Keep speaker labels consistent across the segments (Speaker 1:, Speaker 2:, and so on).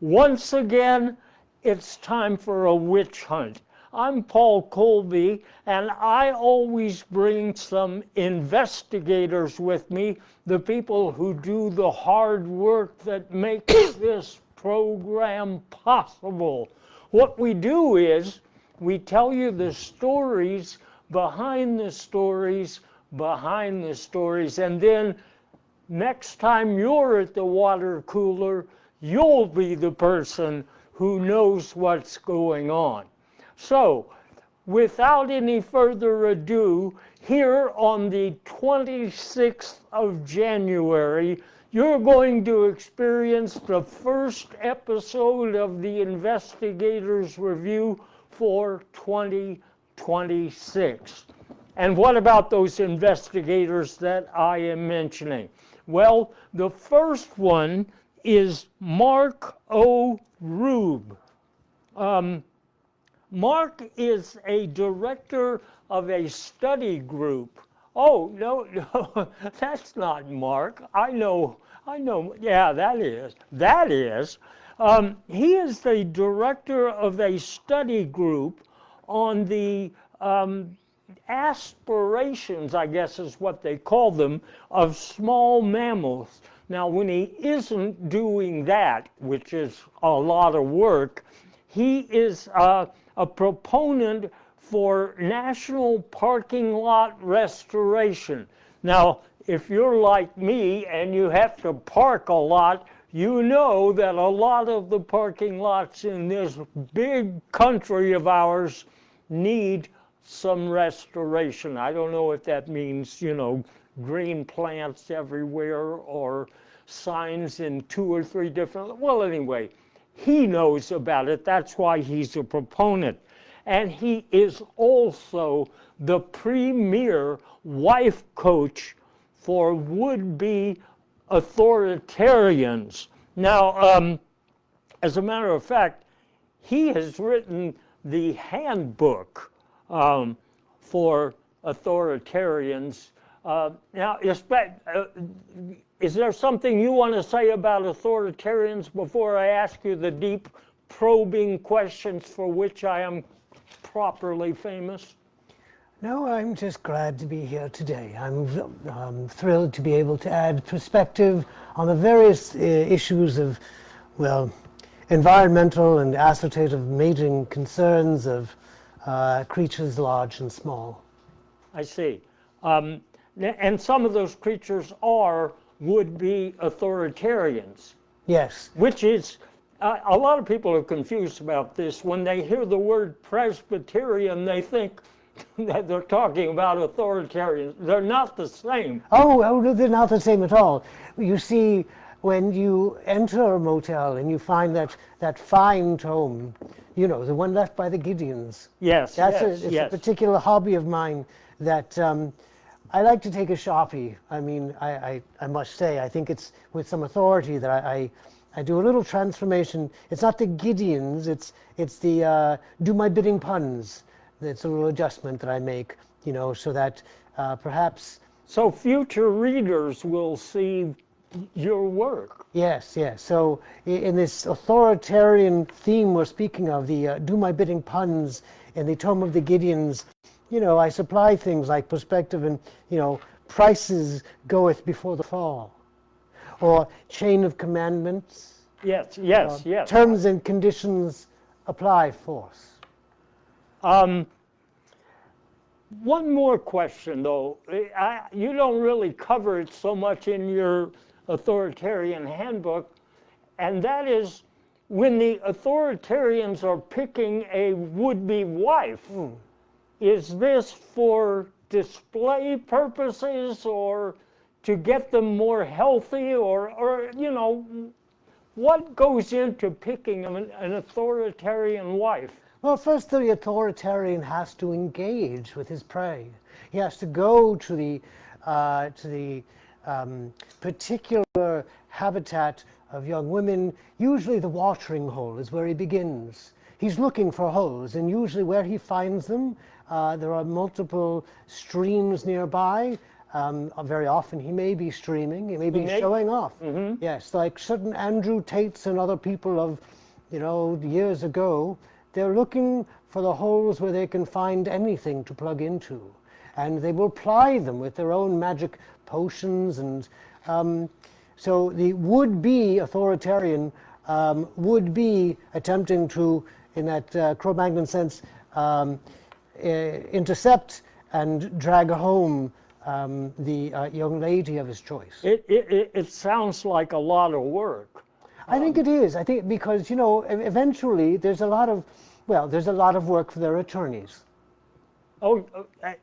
Speaker 1: Once again, it's time for a witch hunt. I'm Paul Colby, and I always bring some investigators with me, the people who do the hard work that makes this program possible. What we do is we tell you the stories behind the stories behind the stories, and then next time you're at the water cooler, you'll be the person who knows what's going on. So, without any further ado, here on the 26th of January, you're going to experience the first episode of the Investigators Review for 2026. And what about those investigators that I am mentioning? Well, the first one is Mark O. Rube. Mark is a director of a study group. Oh, no, that's not Mark. I know, yeah, that is. He is the director of a study group on the aspirations, I guess is what they call them, of small mammals. Now, when he isn't doing that, which is a lot of work, he is a proponent for national parking lot restoration. Now, if you're like me and you have to park a lot, you know that a lot of the parking lots in this big country of ours need some restoration. I don't know if that means, green plants everywhere or signs in 2 or 3 different, well, anyway, he knows about it. That's why he's a proponent. And he is also the premier wife coach for would-be authoritarians. Now, as a matter of fact, he has written the handbook for authoritarians. Now, is there something you want to say about authoritarians before I ask you the deep, probing questions for which I am properly famous?
Speaker 2: No, I'm just glad to be here today. I'm thrilled to be able to add perspective on the various issues of, environmental and assortative mating concerns of creatures large and small.
Speaker 1: I see. And some of those creatures would-be authoritarians.
Speaker 2: Yes.
Speaker 1: Which is, a lot of people are confused about this. When they hear the word Presbyterian, they think that they're talking about authoritarians. They're not the same.
Speaker 2: Oh, they're not the same at all. You see, when you enter a motel and you find that fine tome, the one left by the Gideons.
Speaker 1: Yes,
Speaker 2: It's a particular hobby of mine that I like to take a shoppy. I mean, I must say, I think it's with some authority that I do a little transformation. It's not the Gideons, it's the do my bidding puns. It's a little adjustment that I make, so that perhaps...
Speaker 1: So future readers will see your work.
Speaker 2: Yes. So in this authoritarian theme we're speaking of, the do my bidding puns in the Tome of the Gideons, I supply things like perspective and, prices goeth before the fall, or chain of commandments.
Speaker 1: Yes.
Speaker 2: Terms and conditions apply force.
Speaker 1: One more question, though. You don't really cover it so much in your authoritarian handbook, and that is when the authoritarians are picking a would-be wife. Is this for display purposes or to get them more healthy or what goes into picking an authoritarian wife?
Speaker 2: Well, first the authoritarian has to engage with his prey. He has to go to the particular habitat of young women. Usually the watering hole is where he begins. He's looking for holes, and usually where he finds them, there are multiple streams nearby. Very often he may be streaming, he may be showing off. Yes, like certain Andrew Tates and other people of, years ago, they're looking for the holes where they can find anything to plug into. And they will ply them with their own magic potions. And so the would-be authoritarian would be attempting to, in that Cro-Magnon sense, intercept and drag home the young lady of his choice.
Speaker 1: It sounds like a lot of work.
Speaker 2: I think it is. I think because, eventually there's a lot of work for their attorneys.
Speaker 1: Oh,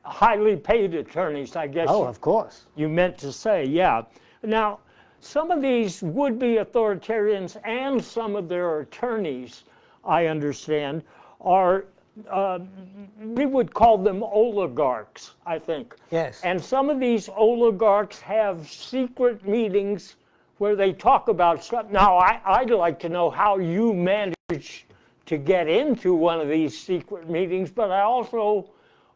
Speaker 1: highly paid attorneys, I guess.
Speaker 2: Oh, of course.
Speaker 1: You meant to say, yeah. Now, some of these would-be authoritarians and some of their attorneys, I understand, are, we would call them oligarchs, I think.
Speaker 2: Yes.
Speaker 1: And some of these oligarchs have secret meetings where they talk about stuff. Now, I'd like to know how you managed to get into one of these secret meetings, but I also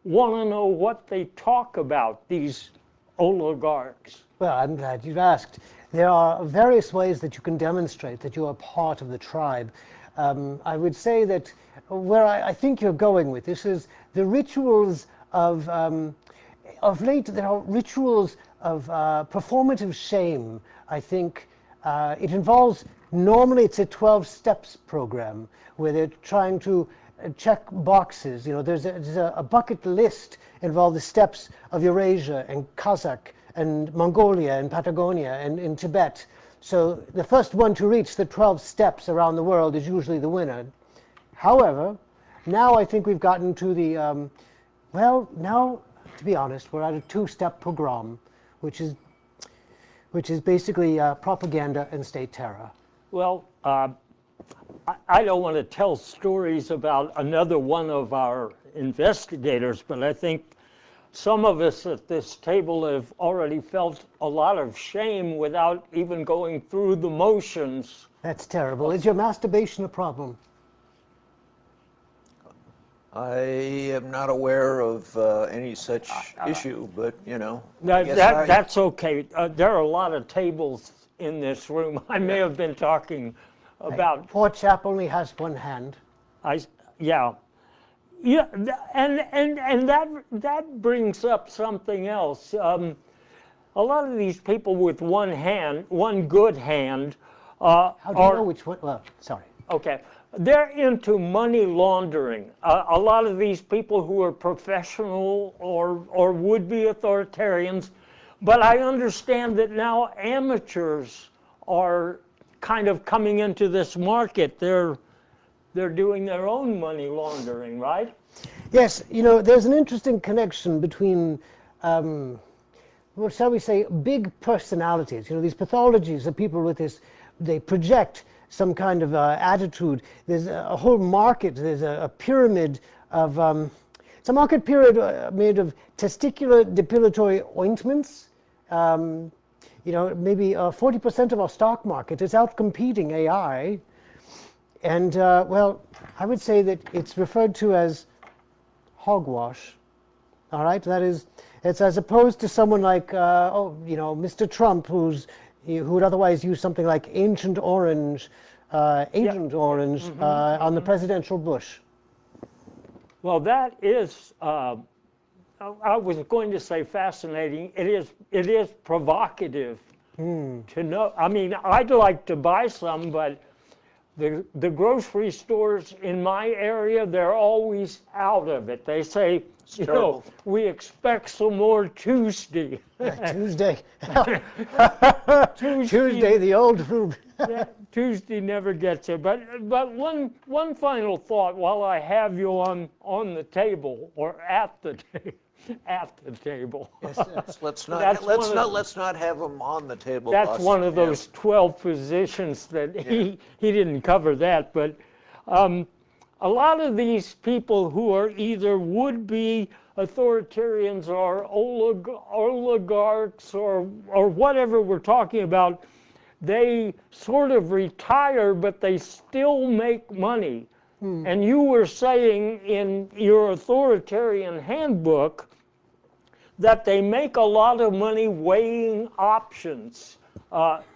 Speaker 1: want to know what they talk about, these oligarchs.
Speaker 2: Well, I'm glad you've asked. There are various ways that you can demonstrate that you are part of the tribe. I would say that where I think you're going with this is the rituals of late, there are rituals of performative shame. I think it involves, normally it's a 12 steps program where they're trying to check boxes. There's a bucket list involving the steppes of Eurasia and Kazakh and Mongolia and Patagonia and in Tibet. So the first one to reach the 12 steps around the world is usually the winner. However, now I think we've gotten to the, now, to be honest, we're at a 2-step pogrom, which is basically propaganda and state terror.
Speaker 1: Well, I don't want to tell stories about another one of our investigators, but I think some of us at this table have already felt a lot of shame without even going through the motions.
Speaker 2: That's terrible. Is your masturbation a problem?
Speaker 3: I am not aware of any such issue, but
Speaker 1: That's okay. There are a lot of tables in this room. I may have been talking about.
Speaker 2: Poor chap only has one hand.
Speaker 1: Yeah, and that brings up something else. A lot of these people with one hand, one good hand,
Speaker 2: How do you know which one? Well, sorry.
Speaker 1: Okay. They're into money laundering. A lot of these people who are professional or would-be authoritarians, but I understand that now amateurs are kind of coming into this market. They're doing their own money laundering, right?
Speaker 2: Yes, there's an interesting connection between, what shall we say, big personalities. These pathologies of people with this, they project some kind of attitude. There's a whole market, there's a pyramid of, it's a market pyramid made of testicular depilatory ointments. Maybe 40% of our stock market is out competing AI. And, I would say that it's referred to as hogwash. All right, that is, it's as opposed to someone like, Mr. Trump, who would otherwise use something like Agent Orange on the presidential Bush.
Speaker 1: Well, that is, I was going to say fascinating. It is provocative to know. I mean, I'd like to buy some, but the grocery stores in my area, they're always out of it. They say, we expect some more Tuesday.
Speaker 2: Tuesday, the old rube.
Speaker 1: Tuesday never gets it. But one final thought while I have you on the table or at the table.
Speaker 3: Yes, let's not have him on the table.
Speaker 1: That's one of those 12 positions that he didn't cover that. But a lot of these people who are either would-be authoritarians or oligarchs or whatever we're talking about, they sort of retire, but they still make money. And you were saying in your authoritarian handbook that they make a lot of money weighing options.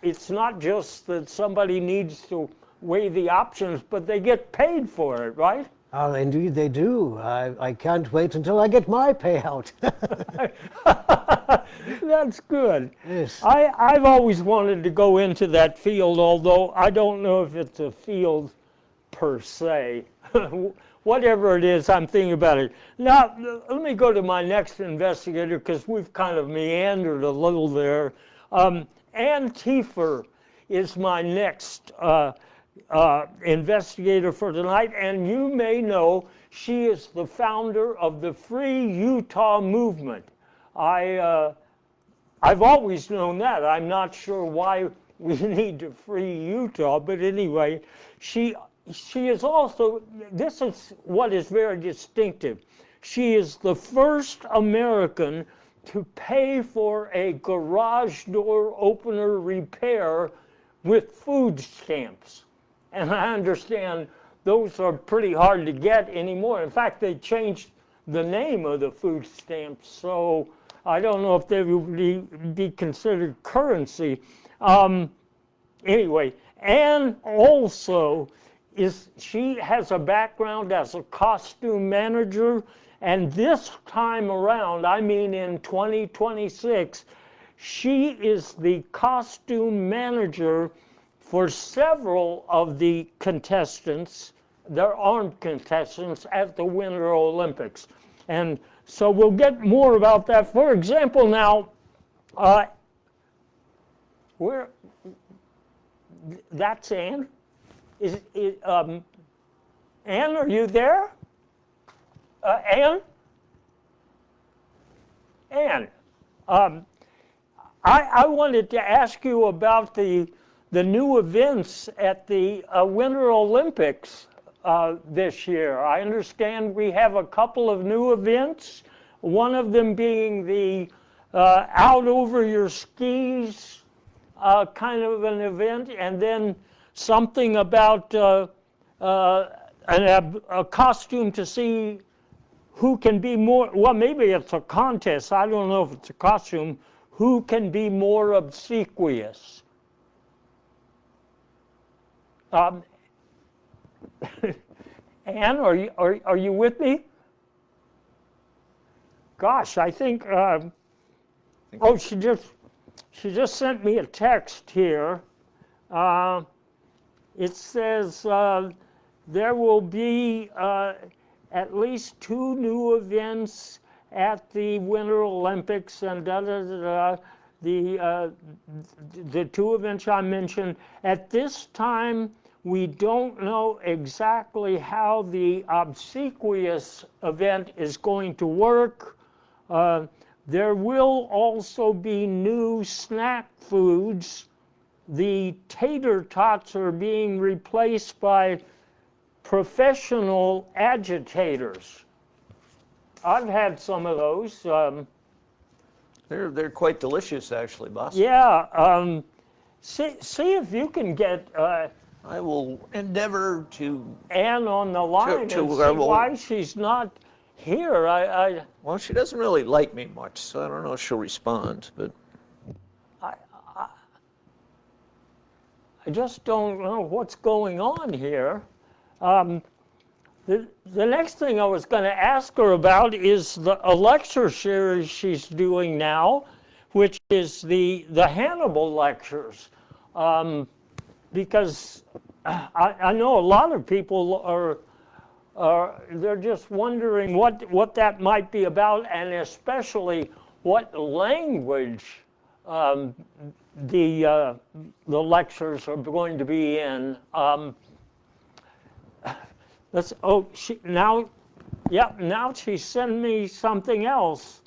Speaker 1: It's not just that somebody needs to weigh the options, but they get paid for it, right?
Speaker 2: Oh, indeed they do. I can't wait until I get my payout.
Speaker 1: That's good.
Speaker 2: Yes.
Speaker 1: I've always wanted to go into that field, although I don't know if it's a field per se. Whatever it is, I'm thinking about it. Now, let me go to my next investigator, because we've kind of meandered a little there. Ann Tiefer is my next investigator for tonight, and you may know she is the founder of the Free Utah movement. I've always known that. I'm not sure why we need to free Utah, but anyway, she is also, this is what is very distinctive. She is the first American to pay for a garage door opener repair with food stamps. And I understand those are pretty hard to get anymore. In fact, they changed the name of the food stamps, so I don't know if they would be considered currency. Anyway, Ann also she has a background as a costume manager, and this time around, I mean in 2026, she is the costume manager for several of the contestants, they're armed contestants at the Winter Olympics. And so we'll get more about that. For example, now, that's Ann. Ann, are you there? Ann? Ann, I wanted to ask you about the new events at the Winter Olympics this year. I understand we have a couple of new events, one of them being the out over your skis kind of an event, and then something about a costume to see who can be more, well, maybe it's a contest, I don't know if it's a costume, who can be more obsequious. Ann, are you with me? Gosh, I think, oh, she just sent me a text here. It says there will be at least 2 new events at the Winter Olympics, and the 2 events I mentioned. At this time, we don't know exactly how the obsequious event is going to work. There will also be new snack foods. The tater tots are being replaced by professional agitators. I've had some of those.
Speaker 3: They're quite delicious, actually, boss.
Speaker 1: Yeah. See if you can get
Speaker 3: I will endeavor to.
Speaker 1: Ann on the line and see why she's not here.
Speaker 3: Well, she doesn't really like me much, so I don't know if she'll respond. But
Speaker 1: I just don't know what's going on here. The next thing I was going to ask her about is a lecture series she's doing now, which is the Hannibal lectures. Because I know a lot of people they're just wondering what that might be about, and especially what language the lectures are going to be in. Now she sent me something else,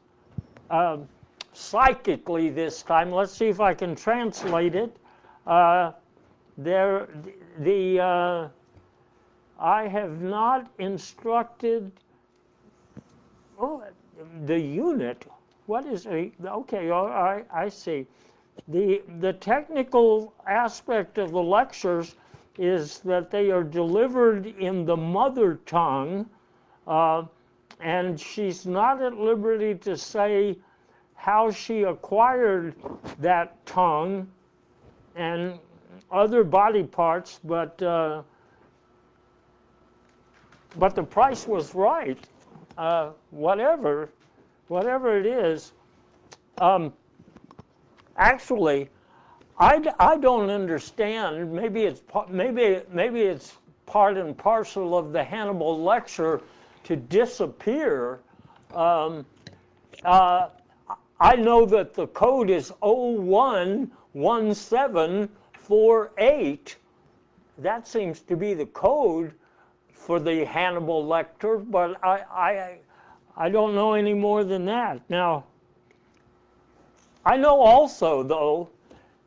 Speaker 1: psychically this time. Let's see if I can translate it. I have not instructed. Oh, the unit. What is a? Okay, all right, I see. The technical aspect of the lectures is that they are delivered in the mother tongue, and she's not at liberty to say how she acquired that tongue and other body parts, but the price was right. Whatever it is. Actually, I don't understand. Maybe it's part and parcel of the Hannibal lecture to disappear. I know that the code is 011748. That seems to be the code for the Hannibal lecture, but I don't know any more than that. Now, I know also, though,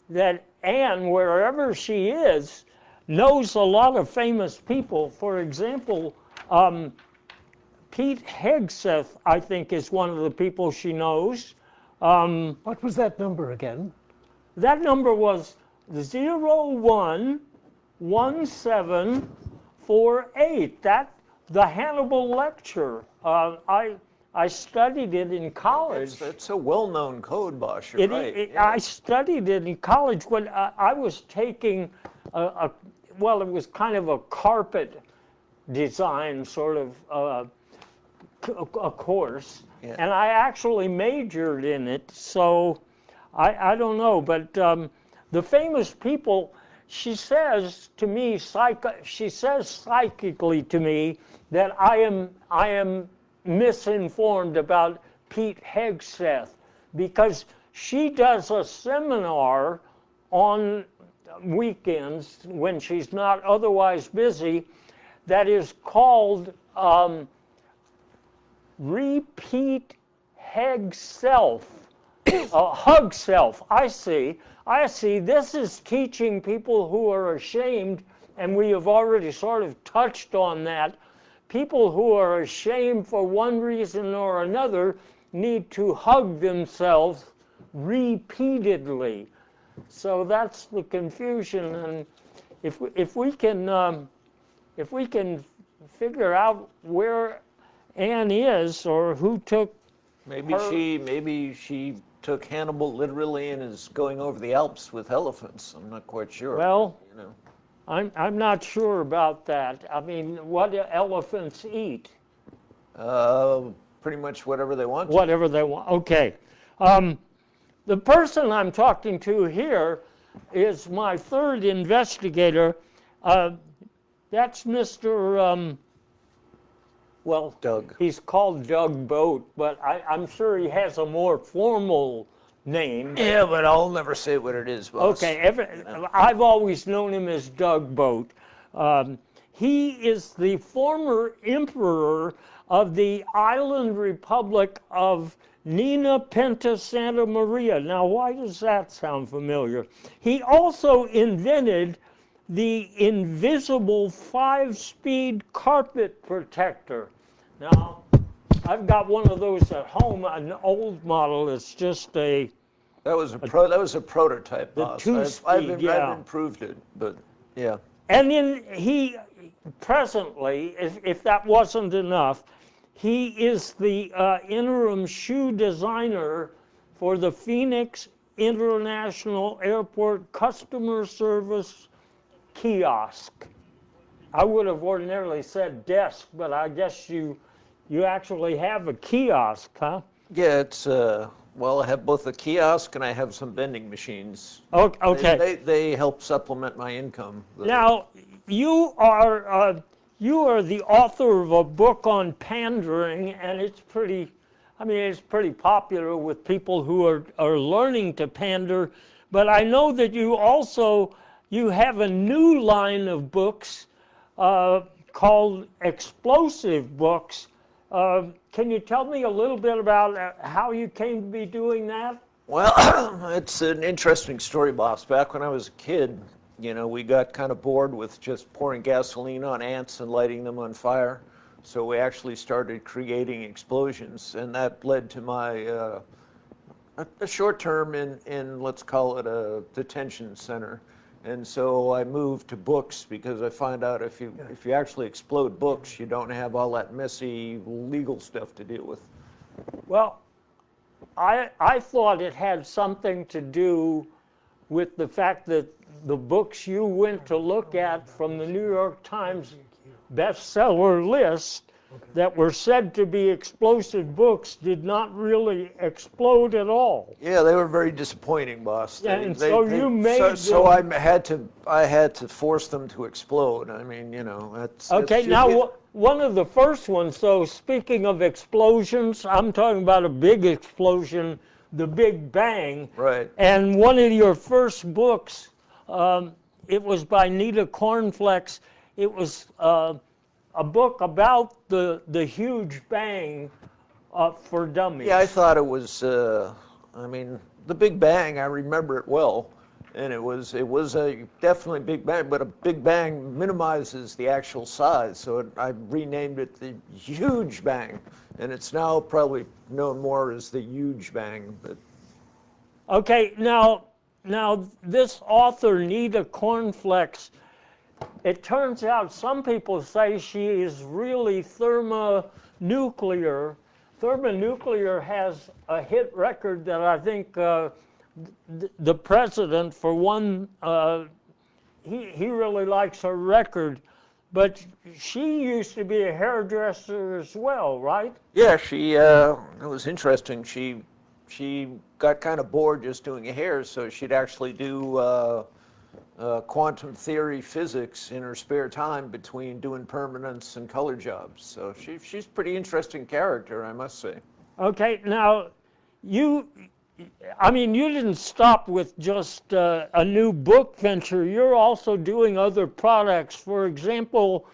Speaker 1: that Anne, wherever she is, knows a lot of famous people. For example, Pete Hegseth, I think, is one of the people she knows.
Speaker 2: What was that number again?
Speaker 1: That number was 011748. The Hannibal lecture. I studied it in college.
Speaker 3: It's a well-known code, Bosch. You're right.
Speaker 1: I studied it in college when I was taking it was kind of a carpet design sort of a course,
Speaker 3: Yeah.
Speaker 1: and I actually majored in it. So I don't know, but the famous people, she says to me, she says psychically to me that I am misinformed about Pete Hegseth, because she does a seminar on weekends when she's not otherwise busy that is called Repeat Heg Self. Hug Self. I see. This is teaching people who are ashamed, and we have already sort of touched on that. People who are ashamed for one reason or another need to hug themselves repeatedly. So that's the confusion, and if we can figure out where Anne is or who took
Speaker 3: Maybe
Speaker 1: her.
Speaker 3: she took Hannibal literally and is going over the Alps with elephants. I'm not quite sure.
Speaker 1: Well,
Speaker 3: you know.
Speaker 1: I'm not sure about that. I mean, what do elephants eat?
Speaker 3: Pretty much whatever they want to.
Speaker 1: Whatever they want. Okay. The person I'm talking to here is my third investigator. That's Mr.
Speaker 3: Doug.
Speaker 1: He's called Doug Boat, but I'm sure he has a more formal name.
Speaker 3: Yeah, but I'll never say what it is, boss.
Speaker 1: Okay, I've always known him as Doug Boat. He is the former emperor of the island republic of Nina Pinta Santa Maria. Now, why does that sound familiar? He also invented the invisible 5-speed carpet protector. Now, I've got one of those at home, an old model. It's just a
Speaker 3: That was a prototype, boss. I've improved it, but yeah.
Speaker 1: And then he presently, if that wasn't enough, he is the interim shoe designer for the Phoenix International Airport customer service kiosk. I would have ordinarily said desk, but I guess you actually have a kiosk, huh?
Speaker 3: Yeah, it's well, I have both a kiosk and I have some vending machines.
Speaker 1: Okay.
Speaker 3: They help supplement my income.
Speaker 1: Now, you are the author of a book on pandering, and it's pretty popular with people who are learning to pander. But I know that you have a new line of books called explosive books. Can you tell me a little bit about how you came to be doing that?
Speaker 3: Well, it's an interesting story, boss. Back when I was a kid, we got kind of bored with just pouring gasoline on ants and lighting them on fire. So we actually started creating explosions, and that led to my a short term in let's call it a detention center. And so I moved to books because I find out if you actually explode books, you don't have all that messy legal stuff to deal with.
Speaker 1: Well, I thought it had something to do with the fact that the books you went to look at from the New York Times bestseller list that were said to be explosive books did not really explode at all.
Speaker 3: Yeah, they were very disappointing, boss.
Speaker 1: Yeah, and so you made
Speaker 3: so
Speaker 1: them-
Speaker 3: I had to force them to explode. I mean, that's
Speaker 1: Okay, now one of the first ones, so speaking of explosions, I'm talking about a big explosion, the Big Bang.
Speaker 3: Right.
Speaker 1: And one of your first books, it was by Nita Cornflex. It was a book about the huge bang for dummies.
Speaker 3: Yeah, I thought it was. I mean, the Big Bang. I remember it well, and it was a definitely Big Bang, but a Big Bang minimizes the actual size, so I renamed it the Huge Bang, and it's now probably known more as the Huge Bang. But
Speaker 1: Okay, now this author Nita Cornflex, it turns out some people say she is really thermonuclear. Thermonuclear has a hit record that I think the president, for one, he really likes her record. But she used to be a hairdresser as well, right?
Speaker 3: yeah, it was interesting. She got kind of bored just doing hair, so she'd actually do quantum theory physics in her spare time between doing permanents and color jobs. So she's a pretty interesting character, I must say.
Speaker 1: Okay, now you didn't stop with just a new book venture. You're also doing other products. For example,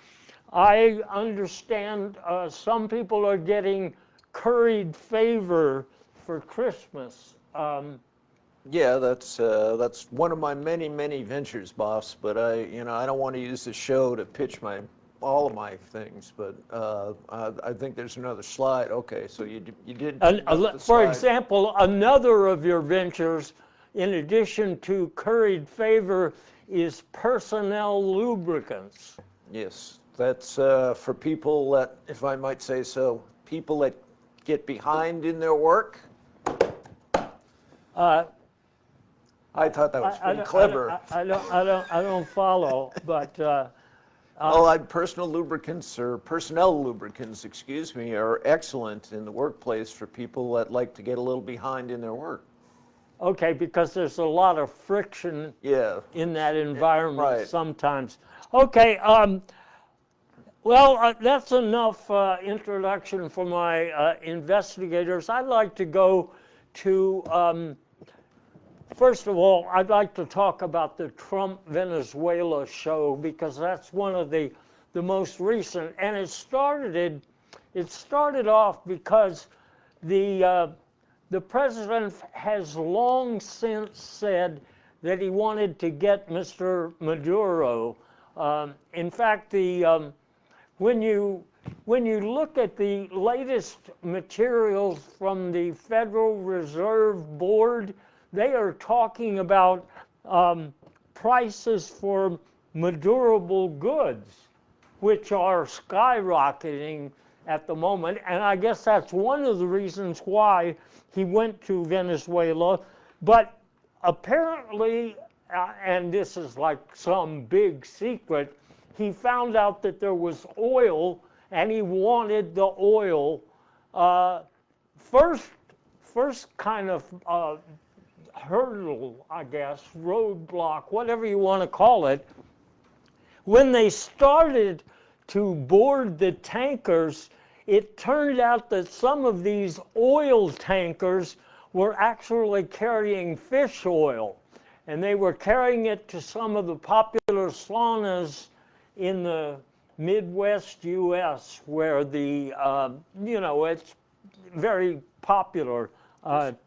Speaker 1: I understand some people are getting curried favor for Christmas.
Speaker 3: Yeah, that's one of my many ventures, boss. But I don't want to use the show to pitch all of my things. But I think there's another slide. Okay, so you did.
Speaker 1: For
Speaker 3: slide.
Speaker 1: example, another of your ventures, in addition to curried favor, is Personnel Lubricants.
Speaker 3: Yes, that's for people that, if I might say so, people that get behind in their work. I thought that was pretty clever.
Speaker 1: I don't follow, but
Speaker 3: Personal lubricants, or personnel lubricants, excuse me, are excellent in the workplace for people that like to get a little behind in their work.
Speaker 1: okay, because there's a lot of friction
Speaker 3: Yeah.
Speaker 1: in that environment
Speaker 3: Right.
Speaker 1: sometimes. Okay, well, that's enough introduction for my investigators. I'd like to go to, first of all, I'd like to talk about the Trump-Venezuela show, because that's one of the most recent, and it started off because the president has long since said that he wanted to get Mr. Maduro. In fact, when you look at the latest materials from the Federal Reserve Board, they are talking about prices for Madurable goods, which are skyrocketing at the moment. And I guess that's one of the reasons why he went to Venezuela. But apparently, and this is like some big secret, he found out that there was oil, and he wanted the oil. First kind of hurdle, I guess, roadblock, whatever you want to call it, when they started to board the tankers, it turned out that some of these oil tankers were actually carrying fish oil, and they were carrying it to some of the popular saunas in the Midwest U.S., where it's very popular.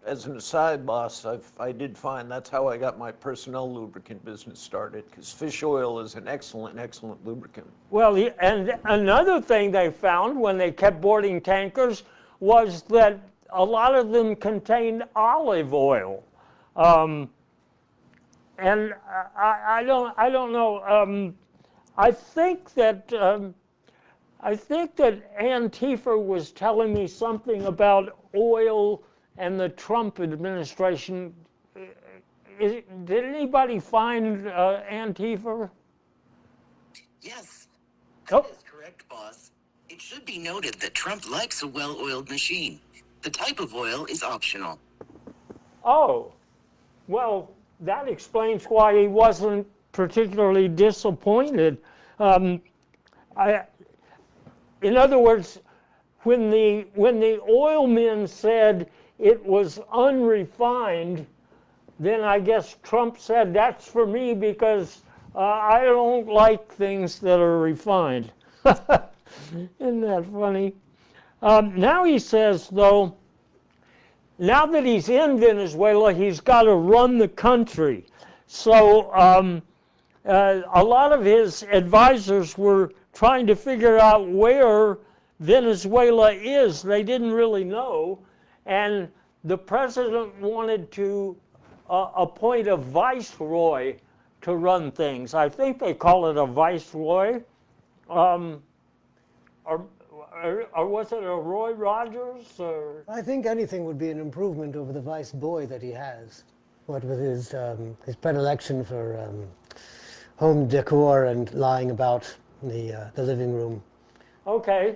Speaker 3: As an aside, boss, I did find that's how I got my personnel lubricant business started, because fish oil is an excellent lubricant.
Speaker 1: Well, and another thing they found when they kept boarding tankers was that a lot of them contained olive oil, and I don't know. I think that Antifa was telling me something about oil and the Trump administration. Did anybody find Antifa?
Speaker 4: Yes,
Speaker 1: Oh.
Speaker 4: that is correct, boss. It should be noted that Trump likes a well-oiled machine. The type of oil is optional.
Speaker 1: Oh, well, that explains why he wasn't particularly disappointed. In other words, when the oil men said it was unrefined, then I guess Trump said, that's for me because I don't like things that are refined. Isn't that funny? Now he says, though, now that he's in Venezuela, he's got to run the country. So a lot of his advisors were trying to figure out where Venezuela is. They didn't really know. And the president wanted to appoint a viceroy to run things. I think they call it a viceroy. Or was it a Roy Rogers? Or?
Speaker 2: I think anything would be an improvement over the vice boy that he has. What with his predilection for home decor and lying about the living room.
Speaker 1: Okay.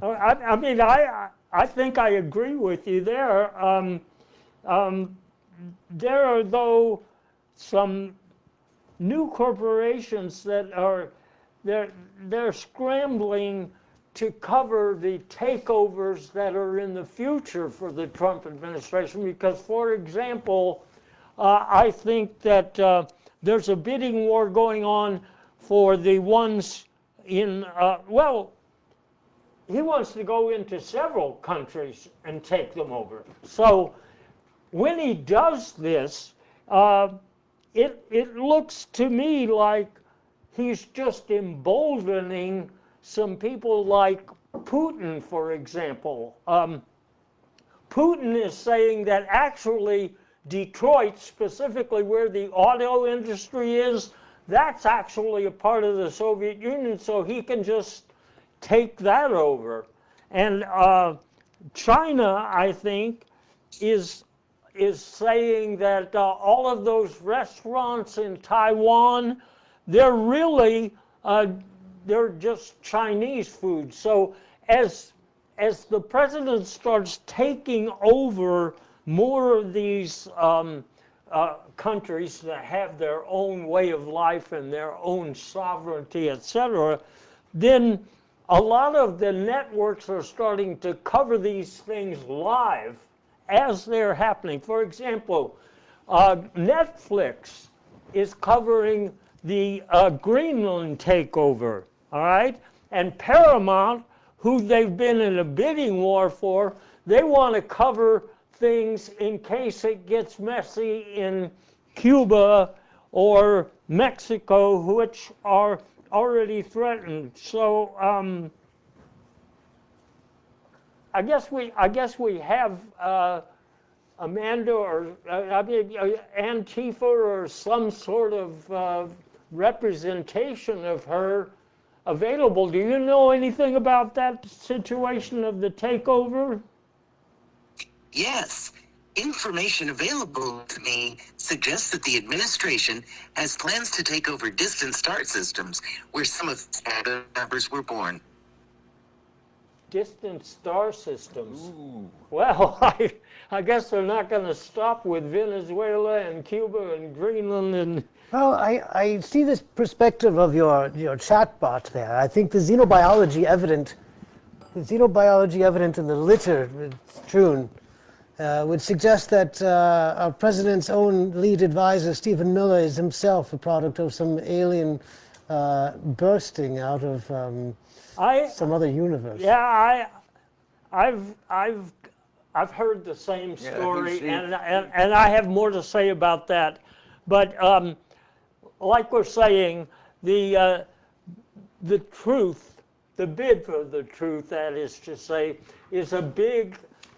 Speaker 1: I mean, I think I agree with you there. There are, though, some new corporations that are they're scrambling to cover the takeovers that are in the future for the Trump administration. Because, for example, I think that there's a bidding war going on for the ones in, well, he wants to go into several countries and take them over. So when he does this, it looks to me like he's just emboldening some people like Putin, for example. Putin is saying that actually Detroit, specifically where the auto industry is, that's actually a part of the Soviet Union, so he can just take that over. And China, I think, is saying that all of those restaurants in Taiwan, they're really they're just Chinese food. So as the president starts taking over more of these countries that have their own way of life and their own sovereignty, etc., then a lot of the networks are starting to cover these things live as they're happening. For example, Netflix is covering the Greenland takeover, all right? And Paramount, who they've been in a bidding war for, they want to cover things in case it gets messy in Cuba or Mexico, which are already threatened. So I guess we have Amanda or Antifa or some sort of representation of her available. Do you know anything about that situation of the takeover?
Speaker 4: Yes. Information available to me suggests that the administration has plans to take over distant star systems where some of its members were born.
Speaker 1: Distant star systems. Ooh. Well, I guess they're not going to stop with Venezuela and Cuba and Greenland and...
Speaker 2: Well, I see this perspective of your chatbot there. I think the xenobiology evident in the litter, June, would suggest that our president's own lead advisor, Stephen Miller, is himself a product of some alien bursting out of some other universe.
Speaker 1: Yeah, I've heard the same story, and I have more to say about that. But like we're saying, the truth, the bid for the truth, that is to say, is a big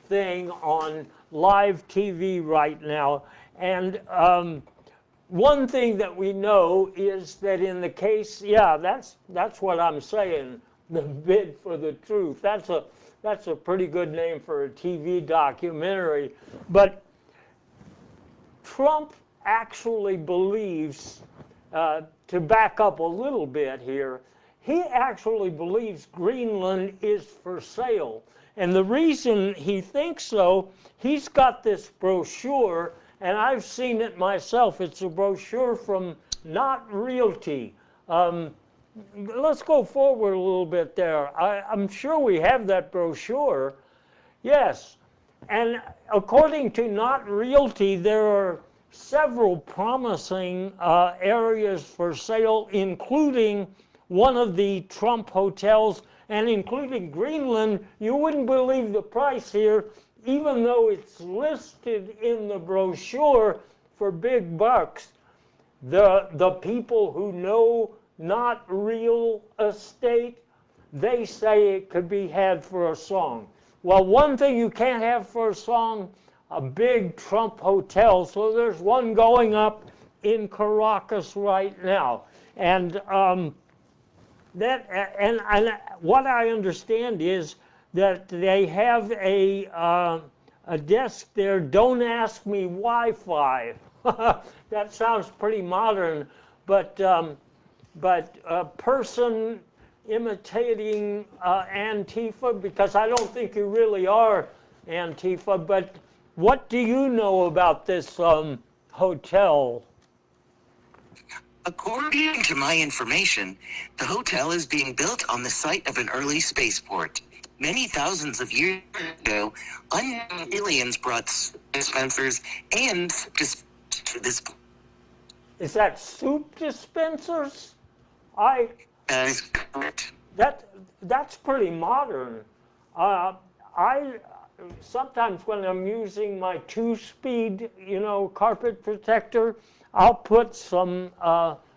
Speaker 1: thing on live TV right now. And one thing that we know is that in the case, yeah, that's what I'm saying. The Bid for the Truth. That's a pretty good name for a TV documentary. But Trump actually believes, to back up a little bit here, he actually believes Greenland is for sale. And the reason he thinks so, he's got this brochure, and I've seen it myself. It's a brochure from Not Realty. Let's go forward a little bit there. I'm sure we have that brochure. Yes. And according to Not Realty, there are several promising areas for sale, including one of the Trump hotels, and including Greenland. You wouldn't believe the price here, even though it's listed in the brochure for big bucks. The people who know Not Real Estate, they say it could be had for a song. Well, one thing you can't have for a song, a big Trump hotel. So there's one going up in Caracas right now. And what I understand is that they have a desk there. Don't ask me Wi-Fi. That sounds pretty modern, but a person imitating Antifa, because I don't think you really are Antifa. But what do you know about this hotel?
Speaker 4: According to my information, the hotel is being built on the site of an early spaceport. Many thousands of years ago, unknown aliens brought dispensers and to this.
Speaker 1: Is that soup dispensers?
Speaker 4: That is correct.
Speaker 1: That's pretty modern. I sometimes when I'm using my 2-speed, carpet protector, I'll put some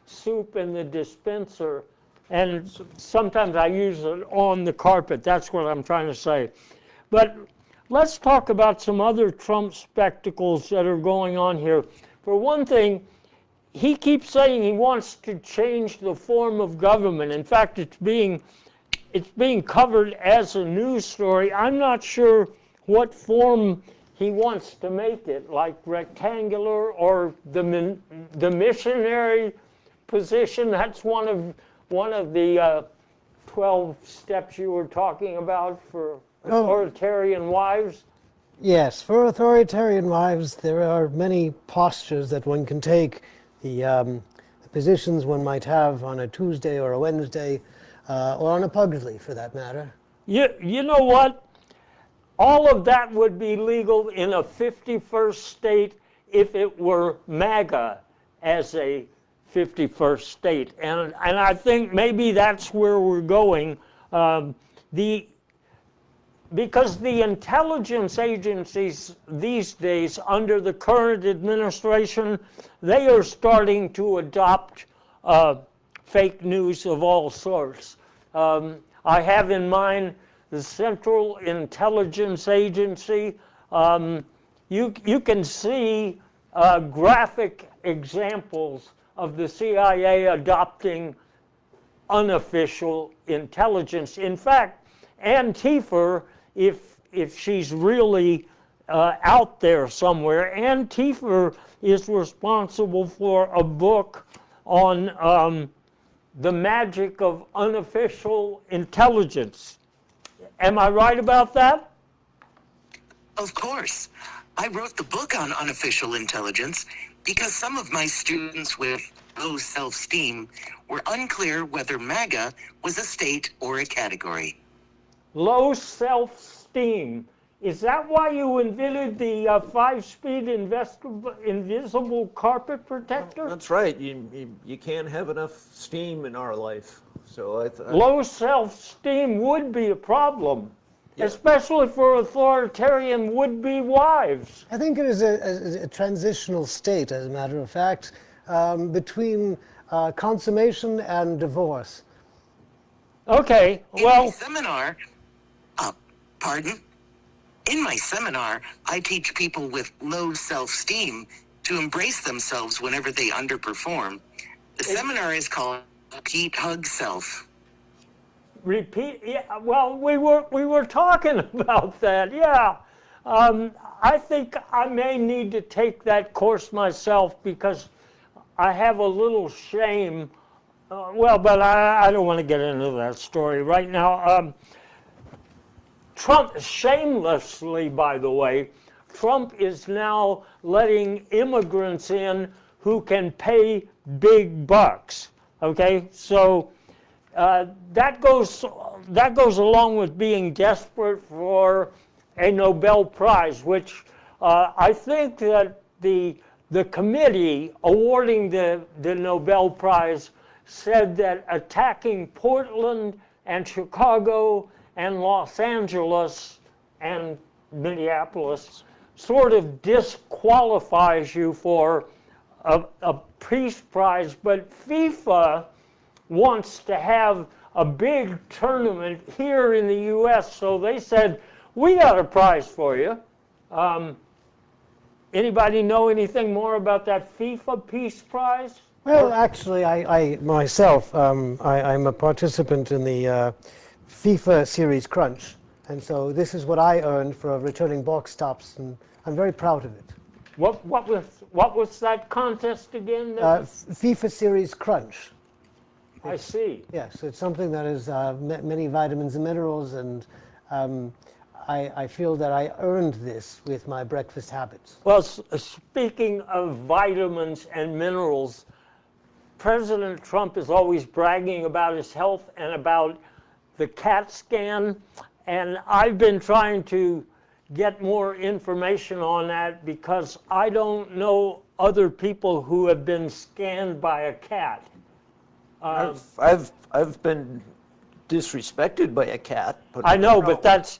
Speaker 1: soup in the dispenser, and sometimes I use it on the carpet. That's what I'm trying to say. But let's talk about some other Trump spectacles that are going on here. For one thing, he keeps saying he wants to change the form of government. In fact, it's being covered as a news story. I'm not sure what form he wants to make it, like rectangular or the missionary position. That's one of the 12 steps you were talking about for authoritarian wives.
Speaker 2: Yes, for authoritarian wives, there are many postures that one can take. The positions one might have on a Tuesday or a Wednesday, or on a Pugsley, for that matter.
Speaker 1: You know what? All of that would be legal in a 51st state if it were MAGA as a 51st state. And I think maybe that's where we're going. Because the intelligence agencies these days, under the current administration, they are starting to adopt fake news of all sorts. I have in mind the Central Intelligence Agency. You can see graphic examples of the CIA adopting unofficial intelligence. In fact, Antifa, if she's really out there somewhere, Antifa is responsible for a book on the magic of unofficial intelligence. Am I right about that?
Speaker 4: Of course. I wrote the book on unofficial intelligence because some of my students with low self-esteem were unclear whether MAGA was a state or a category.
Speaker 1: Low self-esteem. Is that why you invented the 5-speed invisible carpet protector?
Speaker 3: That's right. You can't have enough steam in our life. So
Speaker 1: Low self-esteem would be a problem, especially for authoritarian would-be wives.
Speaker 2: I think it is a transitional state, as a matter of fact, between consummation and divorce.
Speaker 1: Okay, well...
Speaker 4: In my seminar, I teach people with low self-esteem to embrace themselves whenever they underperform. The seminar is called Pete Hug Self.
Speaker 1: Repeat? Yeah. Well, we were talking about that. Yeah. I think I may need to take that course myself because I have a little shame. But I don't want to get into that story right now. Trump, shamelessly, by the way, Trump is now letting immigrants in who can pay big bucks. Okay, so that goes along with being desperate for a Nobel Prize, which I think that the committee awarding the Nobel Prize said that attacking Portland and Chicago and Los Angeles and Minneapolis sort of disqualifies you for a Peace Prize, but FIFA wants to have a big tournament here in the U.S., so they said, we got a prize for you. Anybody know anything more about that FIFA Peace Prize?
Speaker 2: Well, actually, I myself, I'm a participant in the FIFA Series Crunch, and so this is what I earned for returning box tops, and I'm very proud of it.
Speaker 1: What was that contest again?
Speaker 2: FIFA Series Crunch.
Speaker 1: I see.
Speaker 2: Yes, it's something that is many vitamins and minerals, and I feel that I earned this with my breakfast habits.
Speaker 1: Well, speaking of vitamins and minerals, President Trump is always bragging about his health and about the CAT scan, and I've been trying to get more information on that because I don't know other people who have been scanned by a cat.
Speaker 3: I've been disrespected by a cat. But
Speaker 1: I know, but that's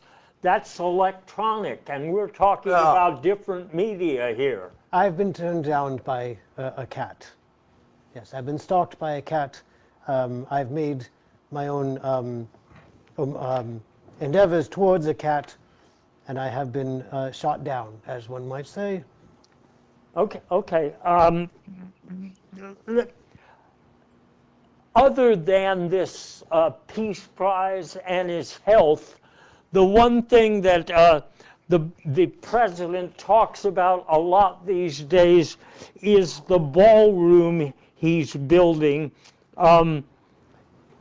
Speaker 1: electronic, and we're talking about different media here.
Speaker 2: I've been turned down by a cat. Yes, I've been stalked by a cat. I've made my own endeavors towards a cat, and I have been shot down, as one might say.
Speaker 1: Okay. Other than this Peace Prize and his health, the one thing that the president talks about a lot these days is the ballroom he's building. And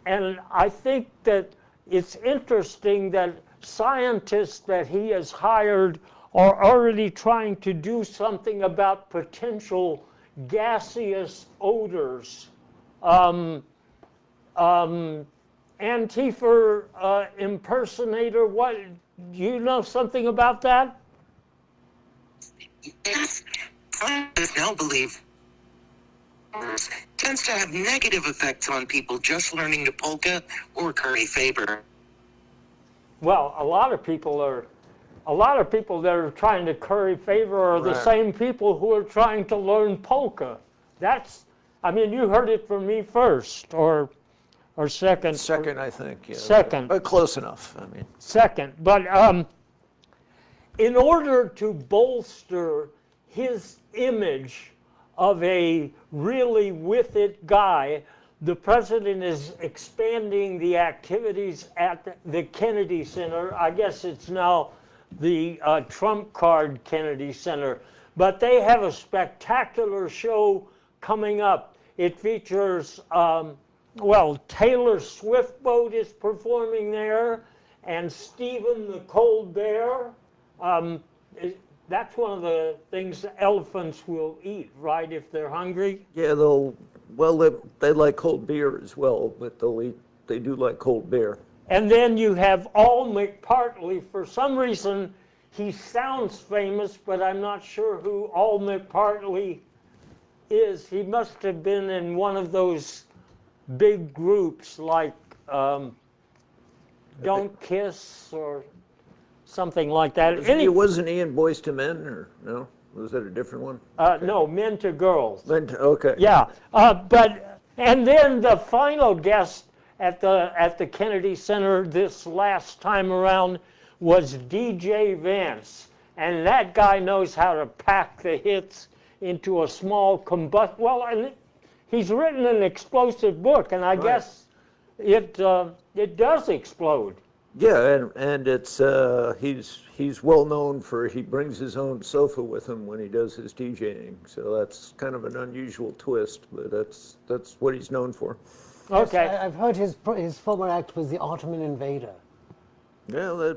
Speaker 1: I think that it's interesting that scientists that he has hired are already trying to do something about potential gaseous odors. Antifa impersonator, what, do you know something about that?
Speaker 4: Yes, scientists now believe tends to have negative effects on people just learning to polka or curry favor.
Speaker 1: Well, a lot of people that are trying to curry favor are the same people who are trying to learn polka. You heard it from me first, or second.
Speaker 3: Second, I think. Yeah.
Speaker 1: Second.
Speaker 3: But close enough.
Speaker 1: Second, but in order to bolster his image of a really with it guy, the president is expanding the activities at the Kennedy Center. I guess it's now the Trump Card Kennedy Center. But they have a spectacular show coming up. It features, Taylor Swift boat is performing there, and Stephen the Cold Bear. That's one of the things elephants will eat, right, if they're hungry?
Speaker 3: Yeah, they like cold beer as well, but they do like cold beer.
Speaker 1: And then you have Al McPartley. For some reason, he sounds famous, but I'm not sure who Al McPartley is. He must have been in one of those big groups like Don't Kiss or something like that.
Speaker 3: Wasn't he in Boyz II Men, or no? Was that a different one?
Speaker 1: No, Men to Girls.
Speaker 3: Okay.
Speaker 1: Yeah, and then the final guest at the Kennedy Center this last time around was DJ Vance, and that guy knows how to pack the hits into a small and he's written an explosive book, and I guess it does explode.
Speaker 3: Yeah, and it's he's well known for he brings his own sofa with him when he does his DJing. So that's kind of an unusual twist, but that's what he's known for.
Speaker 1: Okay.
Speaker 2: I've heard his former act was the Ottoman Invader.
Speaker 3: Yeah,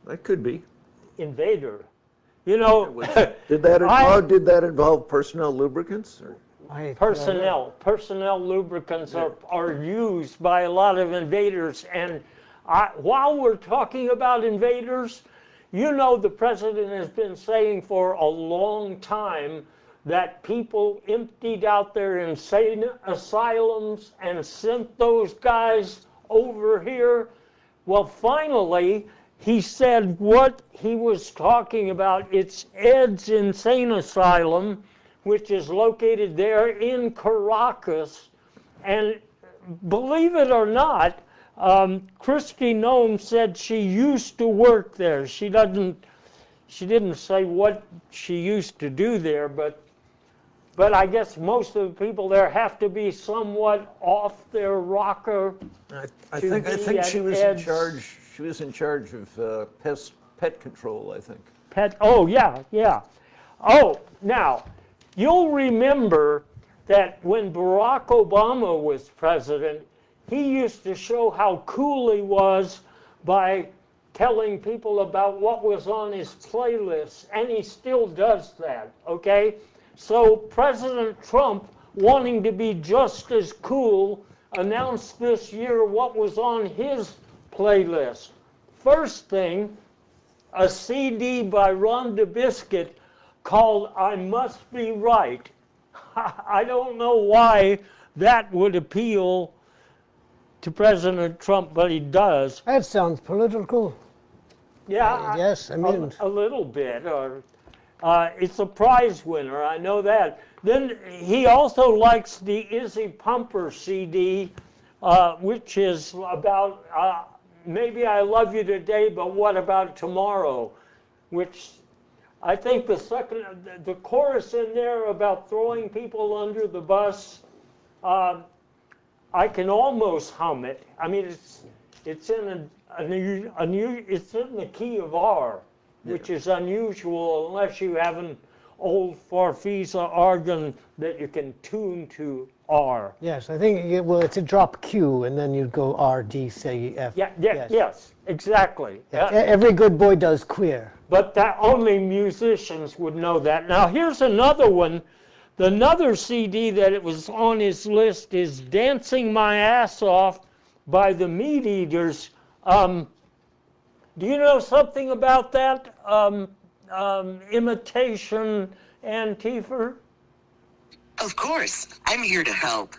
Speaker 3: that could be.
Speaker 1: Invader. You know,
Speaker 3: Did that involve personnel lubricants? Or?
Speaker 1: personnel lubricants are used by a lot of invaders. And while we're talking about invaders, you know, the president has been saying for a long time that people emptied out their insane asylums and sent those guys over here. Well, finally, he said what he was talking about. It's Ed's Insane Asylum, which is located there in Caracas. And believe it or not, Kristi Noem said she used to work there. She didn't say what she used to do there, but I guess most of the people there have to be somewhat off their rocker.
Speaker 3: I think she was in charge. She was in charge of pet control, I think.
Speaker 1: Oh, yeah. Oh, now, you'll remember that when Barack Obama was president, he used to show how cool he was by telling people about what was on his playlist, and he still does that, okay? So President Trump, wanting to be just as cool, announced this year what was on his playlist. First thing, a CD by Rhonda Biscuit called I Must Be Right. I don't know why that would appeal to President Trump, but he does.
Speaker 2: That sounds political.
Speaker 1: Yeah,
Speaker 2: Yes, I mean,
Speaker 1: a little bit. It's a prize winner, I know that. Then he also likes the Izzy Pumper CD, which is about maybe I love you today, but what about tomorrow? Which I think the chorus in there about throwing people under the bus, I can almost hum it. I mean, it's in it's in the key of R, which is unusual unless you have an old Farfisa organ that you can tune to R.
Speaker 2: yes, I think, it's a drop Q, and then you go R, D, C, F.
Speaker 1: Yes, exactly.
Speaker 2: Every good boy does queer.
Speaker 1: But that only musicians would know that. Now here's another one. Another CD that it was on his list is Dancing My Ass Off by the Meat Eaters. Do you know something about that? Imitation Antifa?
Speaker 4: Of course, I'm here to help.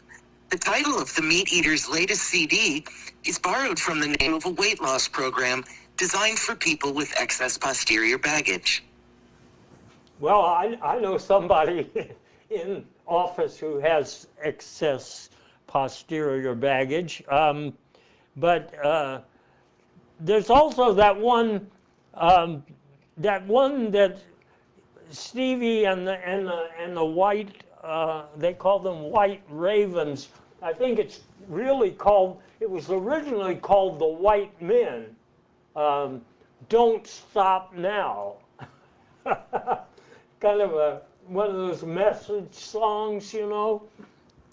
Speaker 4: The title of the Meat Eaters' latest CD is borrowed from the name of a weight loss program designed for people with excess posterior baggage.
Speaker 1: Well, I know somebody in office who has excess posterior baggage, but there's also that one that Stevie and the white, they call them White Ravens. I think it's really called, it was originally called the White Men. Don't Stop Now. Kind of one of those message songs, you know.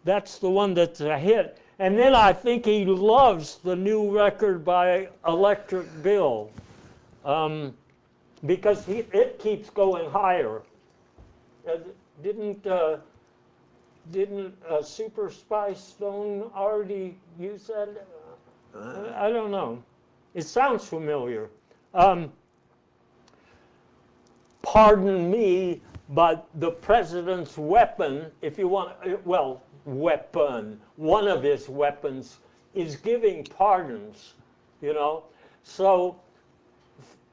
Speaker 1: That's the one that's a hit. And then I think he loves the new record by Electric Bill, because it keeps going higher. Didn't Super Spy Stone already use that? I don't know. It sounds familiar. Pardon me, but the president's weapon, if you want, well, weapon, one of his weapons is giving pardons, you know. So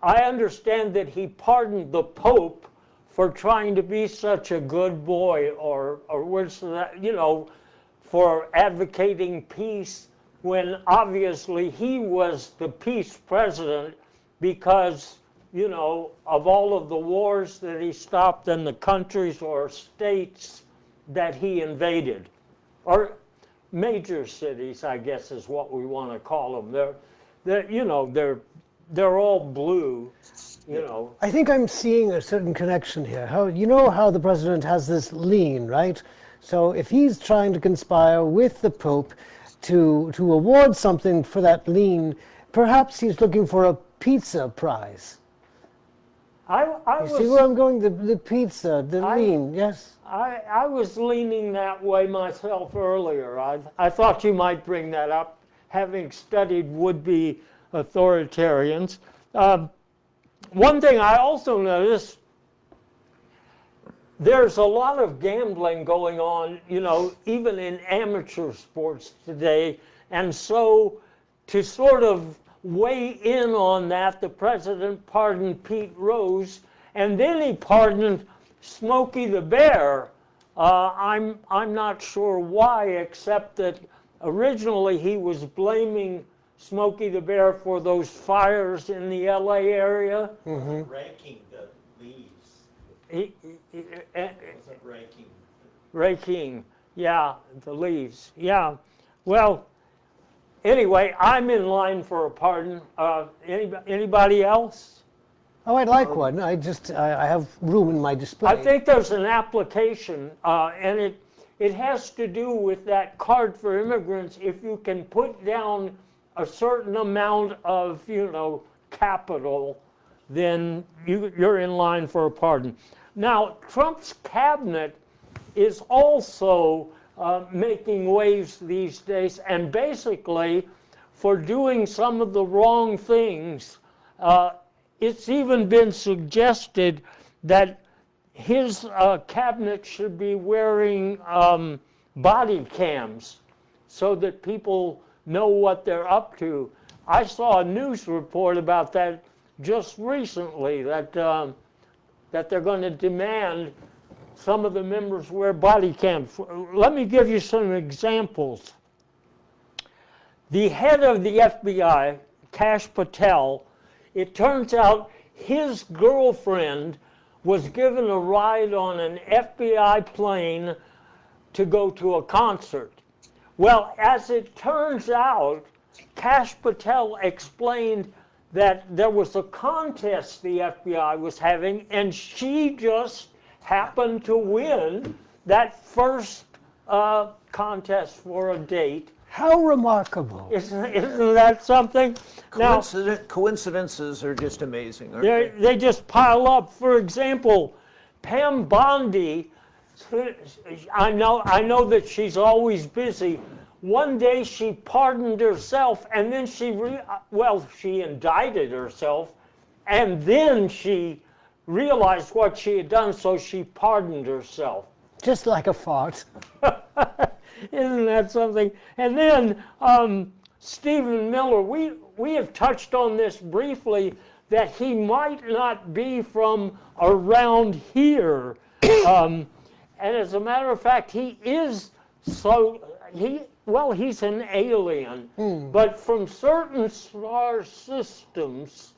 Speaker 1: I understand that he pardoned the Pope for trying to be such a good boy, or what's that, you know, for advocating peace, when obviously he was the peace president because, you know, of all of the wars that he stopped in the countries or states that he invaded. Or major cities, I guess is what we want to call them. They're all blue, you know.
Speaker 2: I think I'm seeing a certain connection here. How you know how the president has this lean, right? So if he's trying to conspire with the Pope to award something for that lean, perhaps he's looking for a pizza prize.
Speaker 1: I
Speaker 2: See where I'm going? The pizza, the lean, yes.
Speaker 1: I was leaning that way myself earlier. I thought you might bring that up, having studied would-be authoritarians. One thing I also noticed, there's a lot of gambling going on, you know, even in amateur sports today. And so to sort of weigh in on that, the president pardoned Pete Rose, and then he pardoned Smokey the Bear. I'm not sure why, except that originally he was blaming Smokey the Bear for those fires in the LA area.
Speaker 5: Ranking the leaves. Wasn't ranking.
Speaker 1: Raking, yeah, the leaves, yeah. Well, anyway, I'm in line for a pardon. Anybody else?
Speaker 2: Oh, I'd like one. I have room in my display.
Speaker 1: I think there's an application, and it has to do with that card for immigrants. If you can put down a certain amount of, you know, capital, then you're in line for a pardon. Now, Trump's cabinet is also making waves these days, and basically, for doing some of the wrong things, it's even been suggested that his cabinet should be wearing body cams so that people know what they're up to. I saw a news report about that just recently, that they're going to demand some of the members wear body cams. Let me give you some examples. The head of the FBI, Kash Patel, it turns out his girlfriend was given a ride on an FBI plane to go to a concert. Well, as it turns out, Kash Patel explained that there was a contest the FBI was having, and she just happened to win that first contest for a date.
Speaker 2: How remarkable.
Speaker 1: Isn't that something? Now,
Speaker 3: Coincidences are just amazing, aren't they?
Speaker 1: they just pile up. For example, Pam Bondi, I know that she's always busy. One day she pardoned herself, and then she indicted herself, and then she realized what she had done, so she pardoned herself.
Speaker 2: Just like a fart.
Speaker 1: Isn't that something? And then Stephen Miller, we have touched on this briefly, that he might not be from around here. And as a matter of fact, he is he's an alien. But from certain star systems,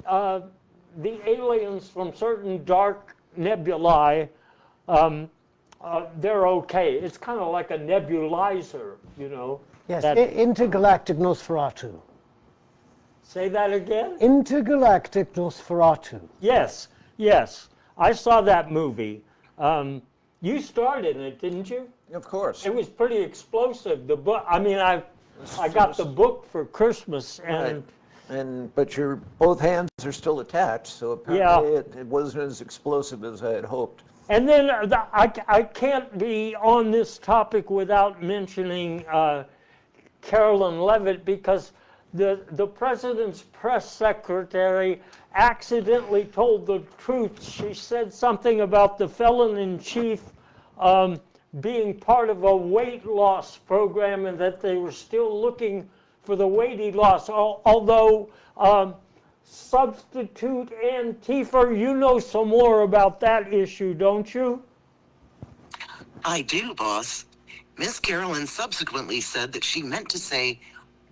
Speaker 1: the aliens from certain dark nebulae, they're okay. It's kind of like a nebulizer, you know.
Speaker 2: Yes, intergalactic Nosferatu.
Speaker 1: Say that again?
Speaker 2: Intergalactic Nosferatu.
Speaker 1: Yes. I saw that movie. You starred in it, didn't you?
Speaker 3: Of course.
Speaker 1: It was pretty explosive. The book. I mean, I got the book for Christmas, and
Speaker 3: But your both hands are still attached, so apparently it wasn't as explosive as I had hoped.
Speaker 1: And then I can't be on this topic without mentioning Carolyn Levitt, because the president's press secretary accidentally told the truth. She said something about the felon-in-chief being part of a weight loss program, and that they were still looking for the weight he lost. Although Substitute Antifa, you know some more about that issue, don't you?
Speaker 4: I do, boss. Miss Carolyn subsequently said that she meant to say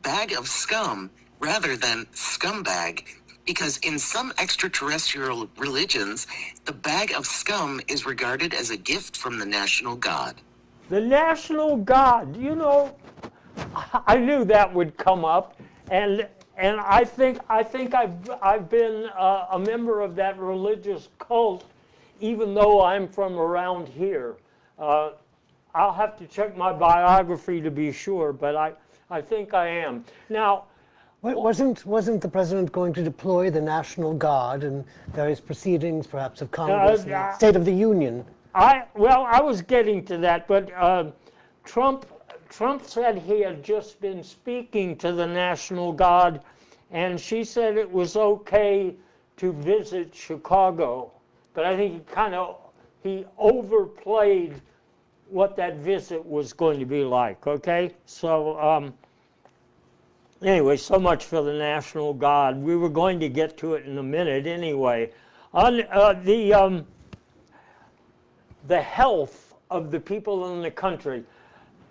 Speaker 4: bag of scum rather than scumbag, because in some extraterrestrial religions, the bag of scum is regarded as a gift from the national god.
Speaker 1: The national god, you know, I knew that would come up, and I think I've been a member of that religious cult, even though I'm from around here. I'll have to check my biography to be sure, but I think I am. Now,
Speaker 2: Wasn't the president going to deploy the National Guard in various proceedings, perhaps of Congress, and the State of the Union?
Speaker 1: I was getting to that, but Trump said he had just been speaking to the National Guard, and she said it was okay to visit Chicago. But I think he overplayed what that visit was going to be like, okay? So anyway, so much for the National Guard. We were going to get to it in a minute anyway. On the health of the people in the country,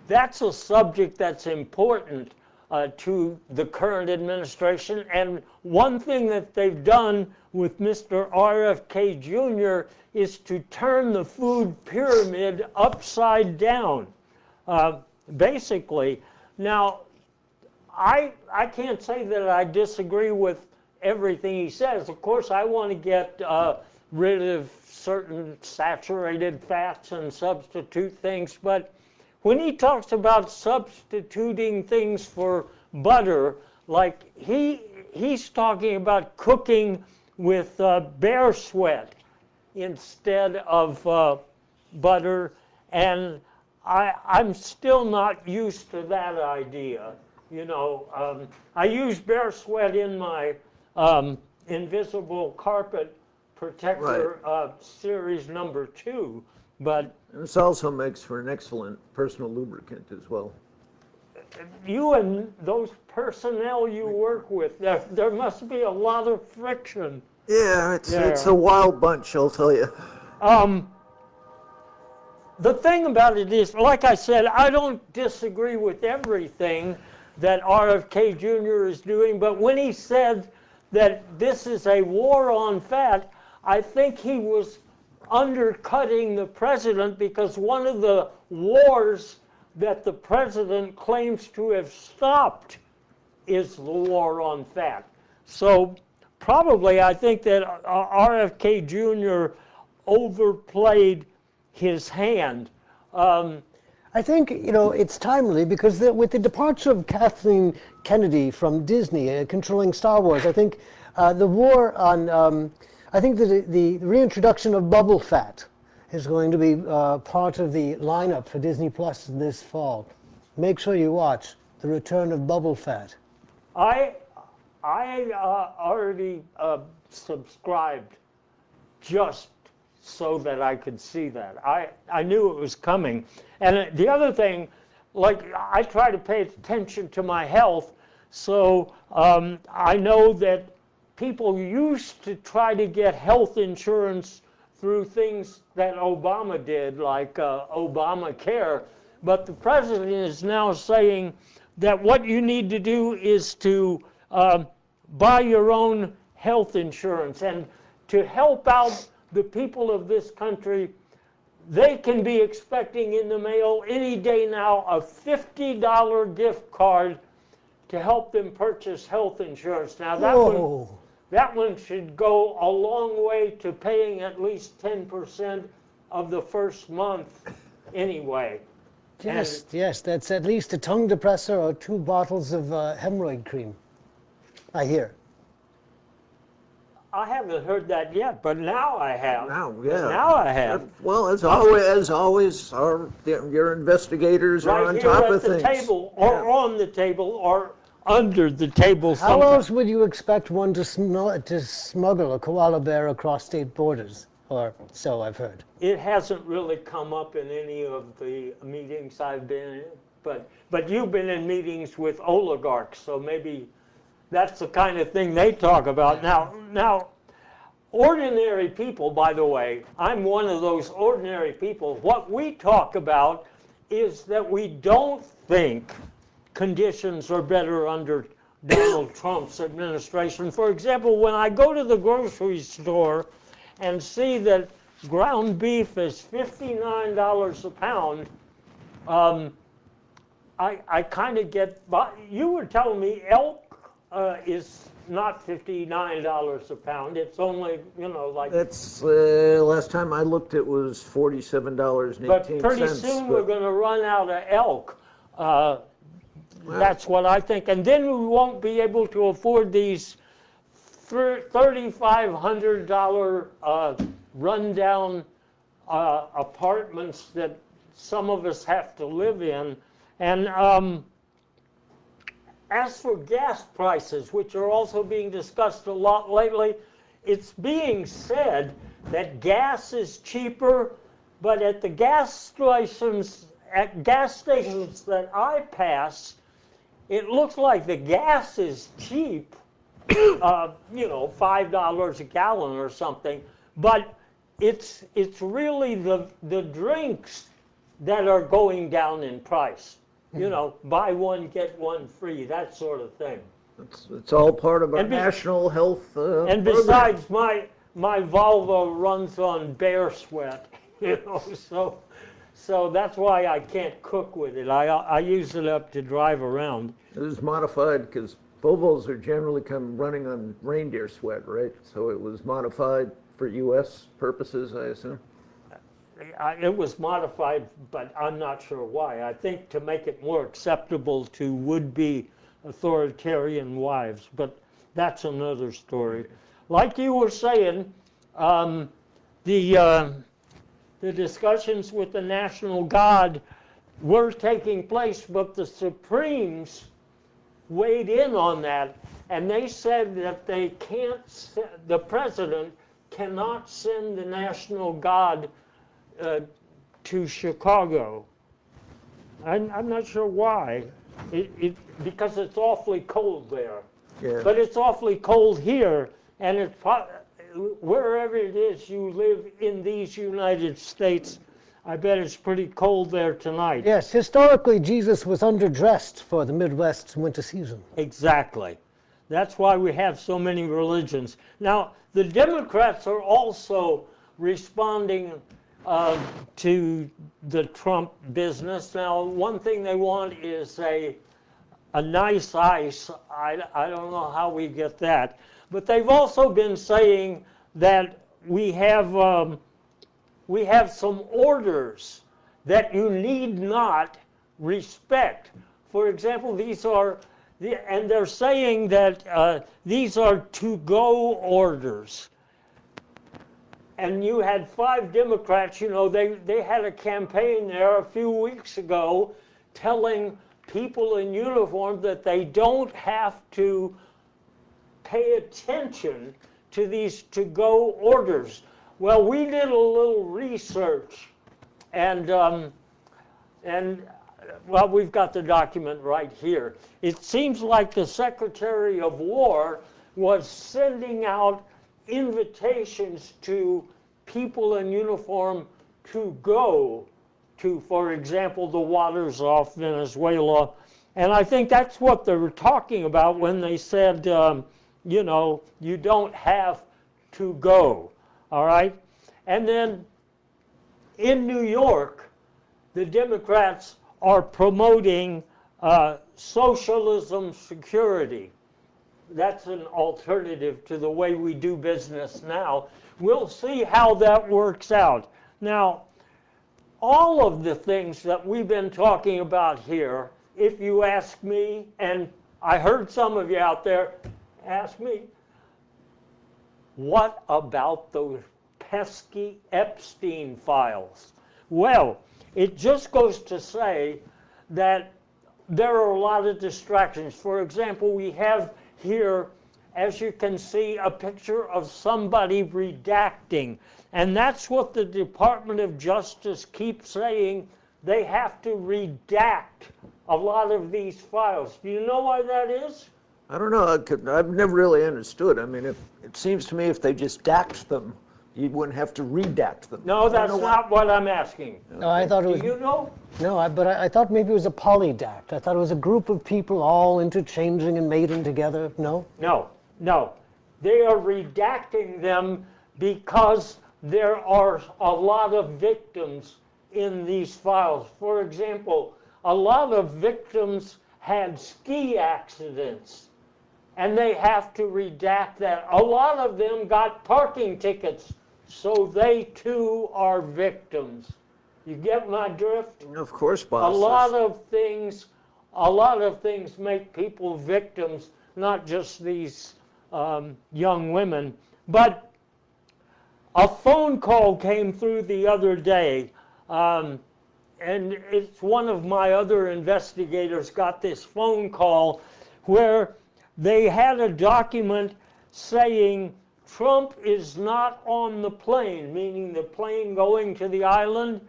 Speaker 1: that's a subject that's important to the current administration. And one thing that they've done with Mr. RFK Jr. is to turn the food pyramid upside down, basically. Now, I can't say that I disagree with everything he says. Of course, I want to get rid of certain saturated fats and substitute things, but when he talks about substituting things for butter, like he's talking about cooking with bear sweat instead of butter, and I'm still not used to that idea. You know, I use bear sweat in my invisible carpet protector series number 2, but
Speaker 3: This also makes for an excellent personal lubricant as well.
Speaker 1: you and those personnel you work with, there must be a lot of friction.
Speaker 3: Yeah, it's a wild bunch, I'll tell you.
Speaker 1: The thing about it is, like I said, I don't disagree with everything that RFK Jr. is doing, but when he said that this is a war on fat, I think he was undercutting the president, because one of the wars that the president claims to have stopped is the war on fat. So probably I think that RFK Jr. overplayed his hand.
Speaker 2: I think, you know, it's timely because with the departure of Kathleen Kennedy from Disney, controlling Star Wars, I think the war on, I think that the reintroduction of bubble fat is going to be part of the lineup for Disney Plus this fall. Make sure you watch The Return of Bubble Fat.
Speaker 1: I already subscribed just so that I could see that. I knew it was coming. And the other thing, like, I try to pay attention to my health, so I know that people used to try to get health insurance through things that Obama did, like Obamacare, but the president is now saying that what you need to do is to buy your own health insurance, and to help out the people of this country. They can be expecting in the mail any day now a $50 gift card to help them purchase health insurance. Now that one should go a long way to paying at least 10% of the first month anyway.
Speaker 2: Yes, that's at least a tongue depressor or 2 bottles of hemorrhoid cream, I hear.
Speaker 1: I haven't heard that yet, but now I have.
Speaker 3: Now
Speaker 1: I have.
Speaker 3: Well, as always, your investigators are on top of things.
Speaker 1: Right here at the table, or on the table, or under the table.
Speaker 2: How else would you expect one to smuggle a koala bear across state borders? Or so I've heard.
Speaker 1: It hasn't really come up in any of the meetings I've been in, but you've been in meetings with oligarchs, so maybe that's the kind of thing they talk about. Now, ordinary people, by the way, I'm one of those ordinary people. What we talk about is that we don't think conditions are better under Donald Trump's administration. For example, when I go to the grocery store and see that ground beef is $59 a pound, I kind of get, but you were telling me elk is not $59 a pound. It's only, like.
Speaker 3: That's, last time I looked, it was $47.18.
Speaker 1: But pretty soon we're going to run out of elk. That's what I think. And then we won't be able to afford these $3,500 rundown apartments that some of us have to live in. And as for gas prices, which are also being discussed a lot lately, it's being said that gas is cheaper, but at the gas stations that I pass, it looks like the gas is cheap, $5 a gallon or something, but it's really the drinks that are going down in price. Buy one, get one free, that sort of thing.
Speaker 3: It's all part of our national health
Speaker 1: and besides, my Volvo runs on bear sweat, so that's why I can't cook with it. I use it up to drive around.
Speaker 3: It was modified because Volvos are generally running on reindeer sweat, right? So it was modified for U.S. purposes, I assume?
Speaker 1: It was modified, but I'm not sure why. I think to make it more acceptable to would-be authoritarian wives, but that's another story. Like you were saying, the discussions with the National Guard were taking place, but the Supremes weighed in on that, and they said that they the president cannot send the National Guard to Chicago. I'm not sure why. Because it's awfully cold there.
Speaker 3: Yeah.
Speaker 1: But it's awfully cold here, and it's wherever it is you live in these United States, I bet it's pretty cold there tonight.
Speaker 2: Yes, historically, Jesus was underdressed for the Midwest's winter season.
Speaker 1: Exactly. That's why we have so many religions. Now, the Democrats are also responding to the Trump business. Now, one thing they want is a nice ice. I don't know how we get that. But they've also been saying that we have some orders that you need not respect. For example, and they're saying that these are to-go orders. And you had 5 Democrats, they had a campaign there a few weeks ago telling people in uniform that they don't have to pay attention to these to-go orders. Well, we did a little research, and we've got the document right here. It seems like the Secretary of War was sending out invitations to people in uniform to go to, for example, the waters off Venezuela. And I think that's what they were talking about when they said, you don't have to go, all right? And then in New York, the Democrats are promoting socialism security. That's an alternative to the way we do business now. We'll see how that works out. Now, all of the things that we've been talking about here, if you ask me, and I heard some of you out there ask me, what about those pesky Epstein files? Well, it just goes to say that there are a lot of distractions. For example, we have here, as you can see, a picture of somebody redacting. And that's what the Department of Justice keeps saying. They have to redact a lot of these files. Do you know why that is?
Speaker 3: I don't know. I've never really understood. I mean, it seems to me if they just daxed them, you wouldn't have to redact them.
Speaker 1: No, that's not what I'm asking.
Speaker 2: No, I thought it was.
Speaker 1: Do you know?
Speaker 2: No, but I thought maybe it was a polydact. I thought it was a group of people all interchanging and mating together. No?
Speaker 1: No. They are redacting them because there are a lot of victims in these files. For example, a lot of victims had ski accidents, and they have to redact that. A lot of them got parking tickets, so they too are victims. You get my drift?
Speaker 3: Of course, boss.
Speaker 1: A lot of things make people victims, not just these young women. But a phone call came through the other day, and it's one of my other investigators got this phone call where they had a document saying Trump is not on the plane, meaning the plane going to the island.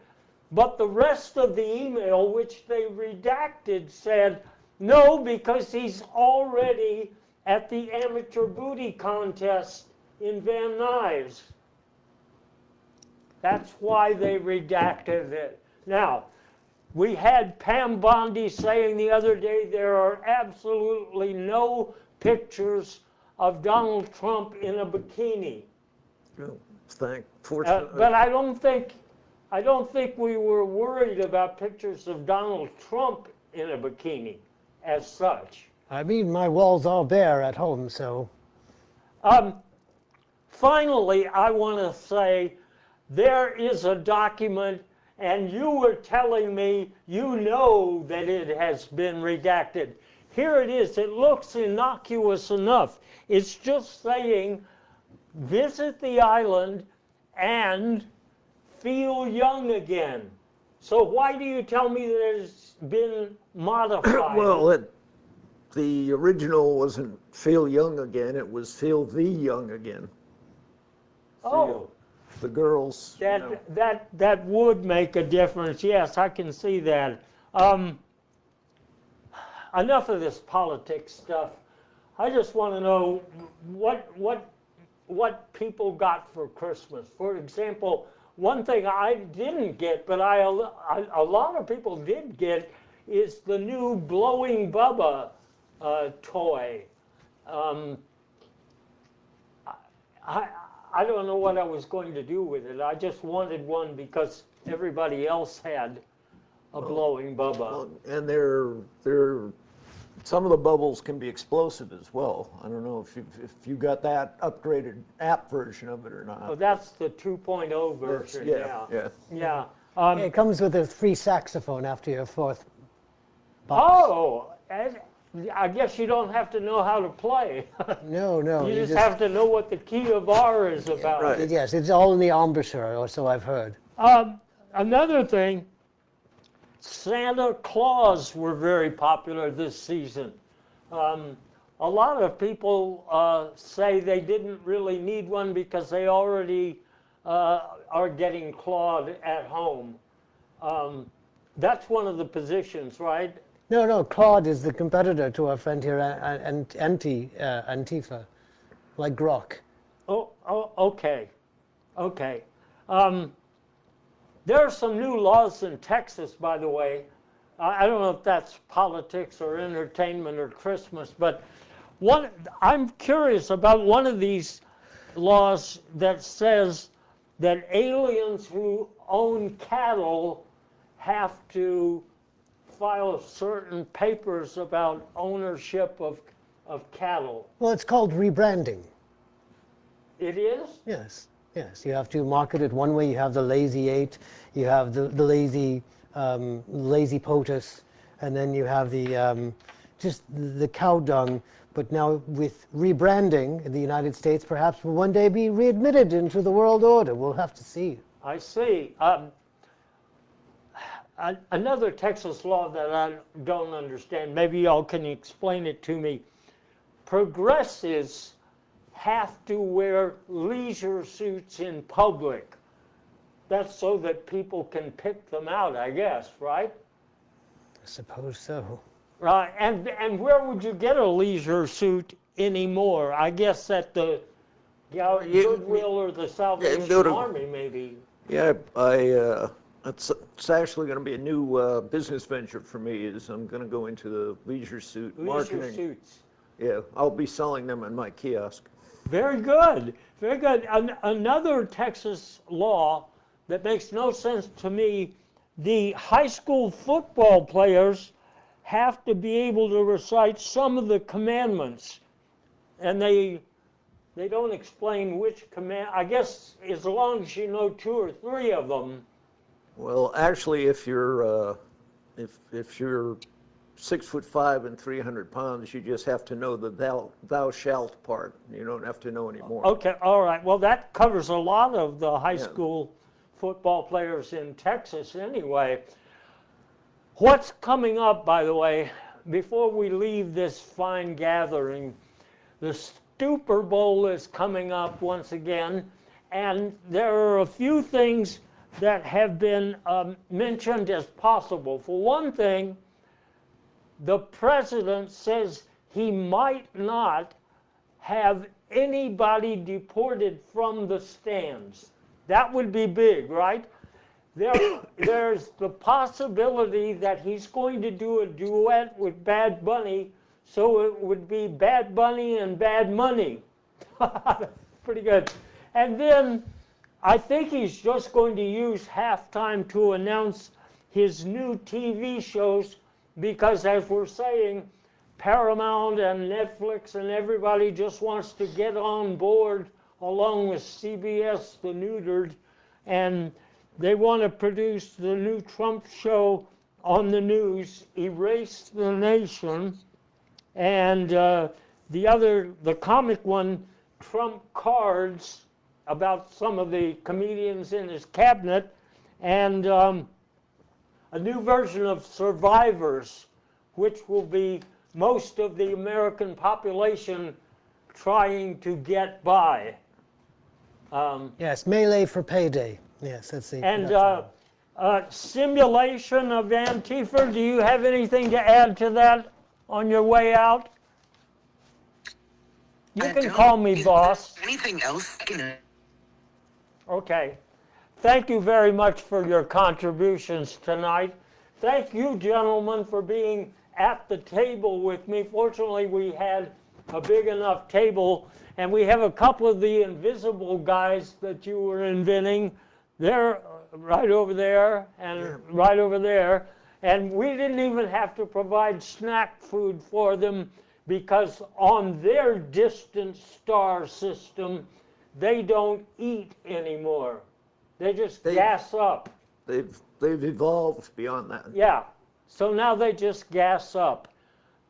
Speaker 1: But the rest of the email, which they redacted, said, no, because he's already at the amateur booty contest in Van Nuys. That's why they redacted it. Now, we had Pam Bondi saying the other day there are absolutely no pictures of Donald Trump in a bikini.
Speaker 3: No, fortunately.
Speaker 1: But I don't think we were worried about pictures of Donald Trump in a bikini as such.
Speaker 2: I mean, my walls are bare at home, so.
Speaker 1: Finally, I want to say there is a document, and you were telling me you know that it has been redacted. Here it is. It looks innocuous enough. It's just saying, visit the island and feel young again. So why do you tell me that it's been modified?
Speaker 3: Well, the original wasn't feel young again, it was feel the young again.
Speaker 1: Oh,
Speaker 3: The girls.
Speaker 1: that would make a difference. Yes, I can see that. Enough of this politics stuff. I just want to know what people got for Christmas. For example, one thing I didn't get, but a lot of people did get, is the new Blowing Bubba toy. I don't know what I was going to do with it. I just wanted one because everybody else had a Blowing Bubba.
Speaker 3: And they're some of the bubbles can be explosive as well. I don't know if you got that upgraded app version of it or not.
Speaker 1: Oh, that's the 2.0 version.
Speaker 3: Yeah.
Speaker 2: It comes with a free saxophone after your fourth box.
Speaker 1: Oh, I guess you don't have to know how to play.
Speaker 2: No.
Speaker 1: You just have to know what the key of R is about.
Speaker 3: Right.
Speaker 2: Yes, it's all in the embouchure, or so I've heard.
Speaker 1: Another thing, Santa Claus were very popular this season. A lot of people say they didn't really need one because they already are getting clawed at home. That's one of the positions, right?
Speaker 2: No, Claude is the competitor to our friend here, Antifa, like Grok.
Speaker 1: Oh, okay. There are some new laws in Texas, by the way. I don't know if that's politics or entertainment or Christmas, but I'm curious about one of these laws that says that aliens who own cattle have to file certain papers about ownership of cattle.
Speaker 2: Well, it's called rebranding.
Speaker 1: It is?
Speaker 2: Yes. You have to market it one way. You have the Lazy 8, you have the lazy POTUS, and then you have the just the cow dung. But now with rebranding in the United States, perhaps will one day be readmitted into the world order. We'll have to see.
Speaker 1: I see. Another Texas law that I don't understand, maybe y'all can explain it to me. Progressives have to wear leisure suits in public. That's so that people can pick them out, I guess, right?
Speaker 2: I suppose so.
Speaker 1: Right, and where would you get a leisure suit anymore? I guess at the Goodwill or the Salvation Army, maybe.
Speaker 3: Yeah, it's actually going to be a new business venture for me. Is I'm going to go into the leisure suit marketing.
Speaker 1: Leisure suits.
Speaker 3: Yeah, I'll be selling them in my kiosk.
Speaker 1: Very good, very good. Another Texas law that makes no sense to me, the high school football players have to be able to recite some of the commandments. And they don't explain which command. I guess as long as you know 2 or 3 of them.
Speaker 3: Well, actually, if you're 6'5" and 300 pounds, you just have to know the thou shalt part. You don't have to know any more.
Speaker 1: Okay, all right. Well, that covers a lot of the high school football players in Texas anyway. What's coming up, by the way, before we leave this fine gathering, the Super Bowl is coming up once again, and there are a few things that have been mentioned as possible. For one thing, the president says he might not have anybody deported from the stands. That would be big, right? There's the possibility that he's going to do a duet with Bad Bunny, so it would be Bad Bunny and Bad Money. Pretty good. And then I think he's just going to use halftime to announce his new TV shows, because as we're saying, Paramount and Netflix and everybody just wants to get on board along with CBS, the neutered, and they want to produce the new Trump show on the news, Erase the Nation, and the comic one, Trump Cards, about some of the comedians in his cabinet, and a new version of Survivors, which will be most of the American population trying to get by.
Speaker 2: Yes, Melee for Payday. Yes, that's the.
Speaker 1: And simulation of Antifa, do you have anything to add to that on your way out? You can call me boss.
Speaker 4: Anything else?
Speaker 1: Okay. Thank you very much for your contributions tonight. Thank you, gentlemen, for being at the table with me. Fortunately, we had a big enough table, and we have a couple of the invisible guys that you were inventing. They're right over there and right over there. And we didn't even have to provide snack food for them, because on their distant star system, they don't eat anymore. They just gas up.
Speaker 3: They've evolved beyond that.
Speaker 1: Yeah. So now they just gas up,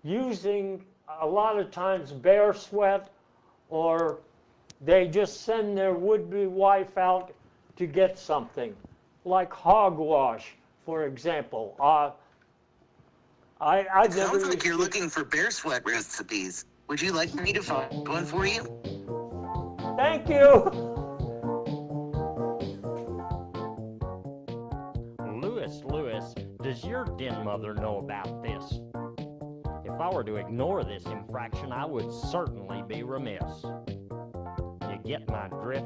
Speaker 1: using a lot of times bear sweat, or they just send their would-be wife out to get something, like hogwash, for example.
Speaker 4: It sounds like you're looking for bear sweat recipes. Would you like me to find one for you?
Speaker 1: Thank you.
Speaker 6: Louis, does your den mother know about this? If I were to ignore this infraction, I would certainly be remiss. You get my drift?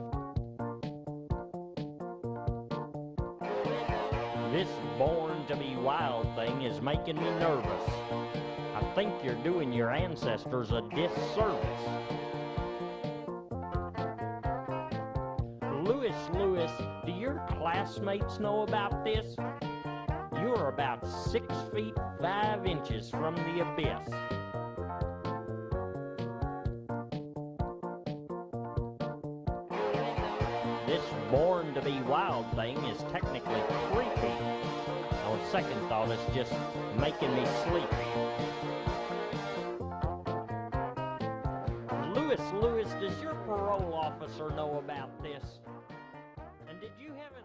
Speaker 6: This born to be wild thing is making me nervous. I think you're doing your ancestors a disservice. Louis, do your classmates know about this? You're about 6 feet 5 inches from the abyss. This born to be wild thing is technically creepy. On second thought, it's just making me sleepy. Louis, does your parole officer know about this? And did you have an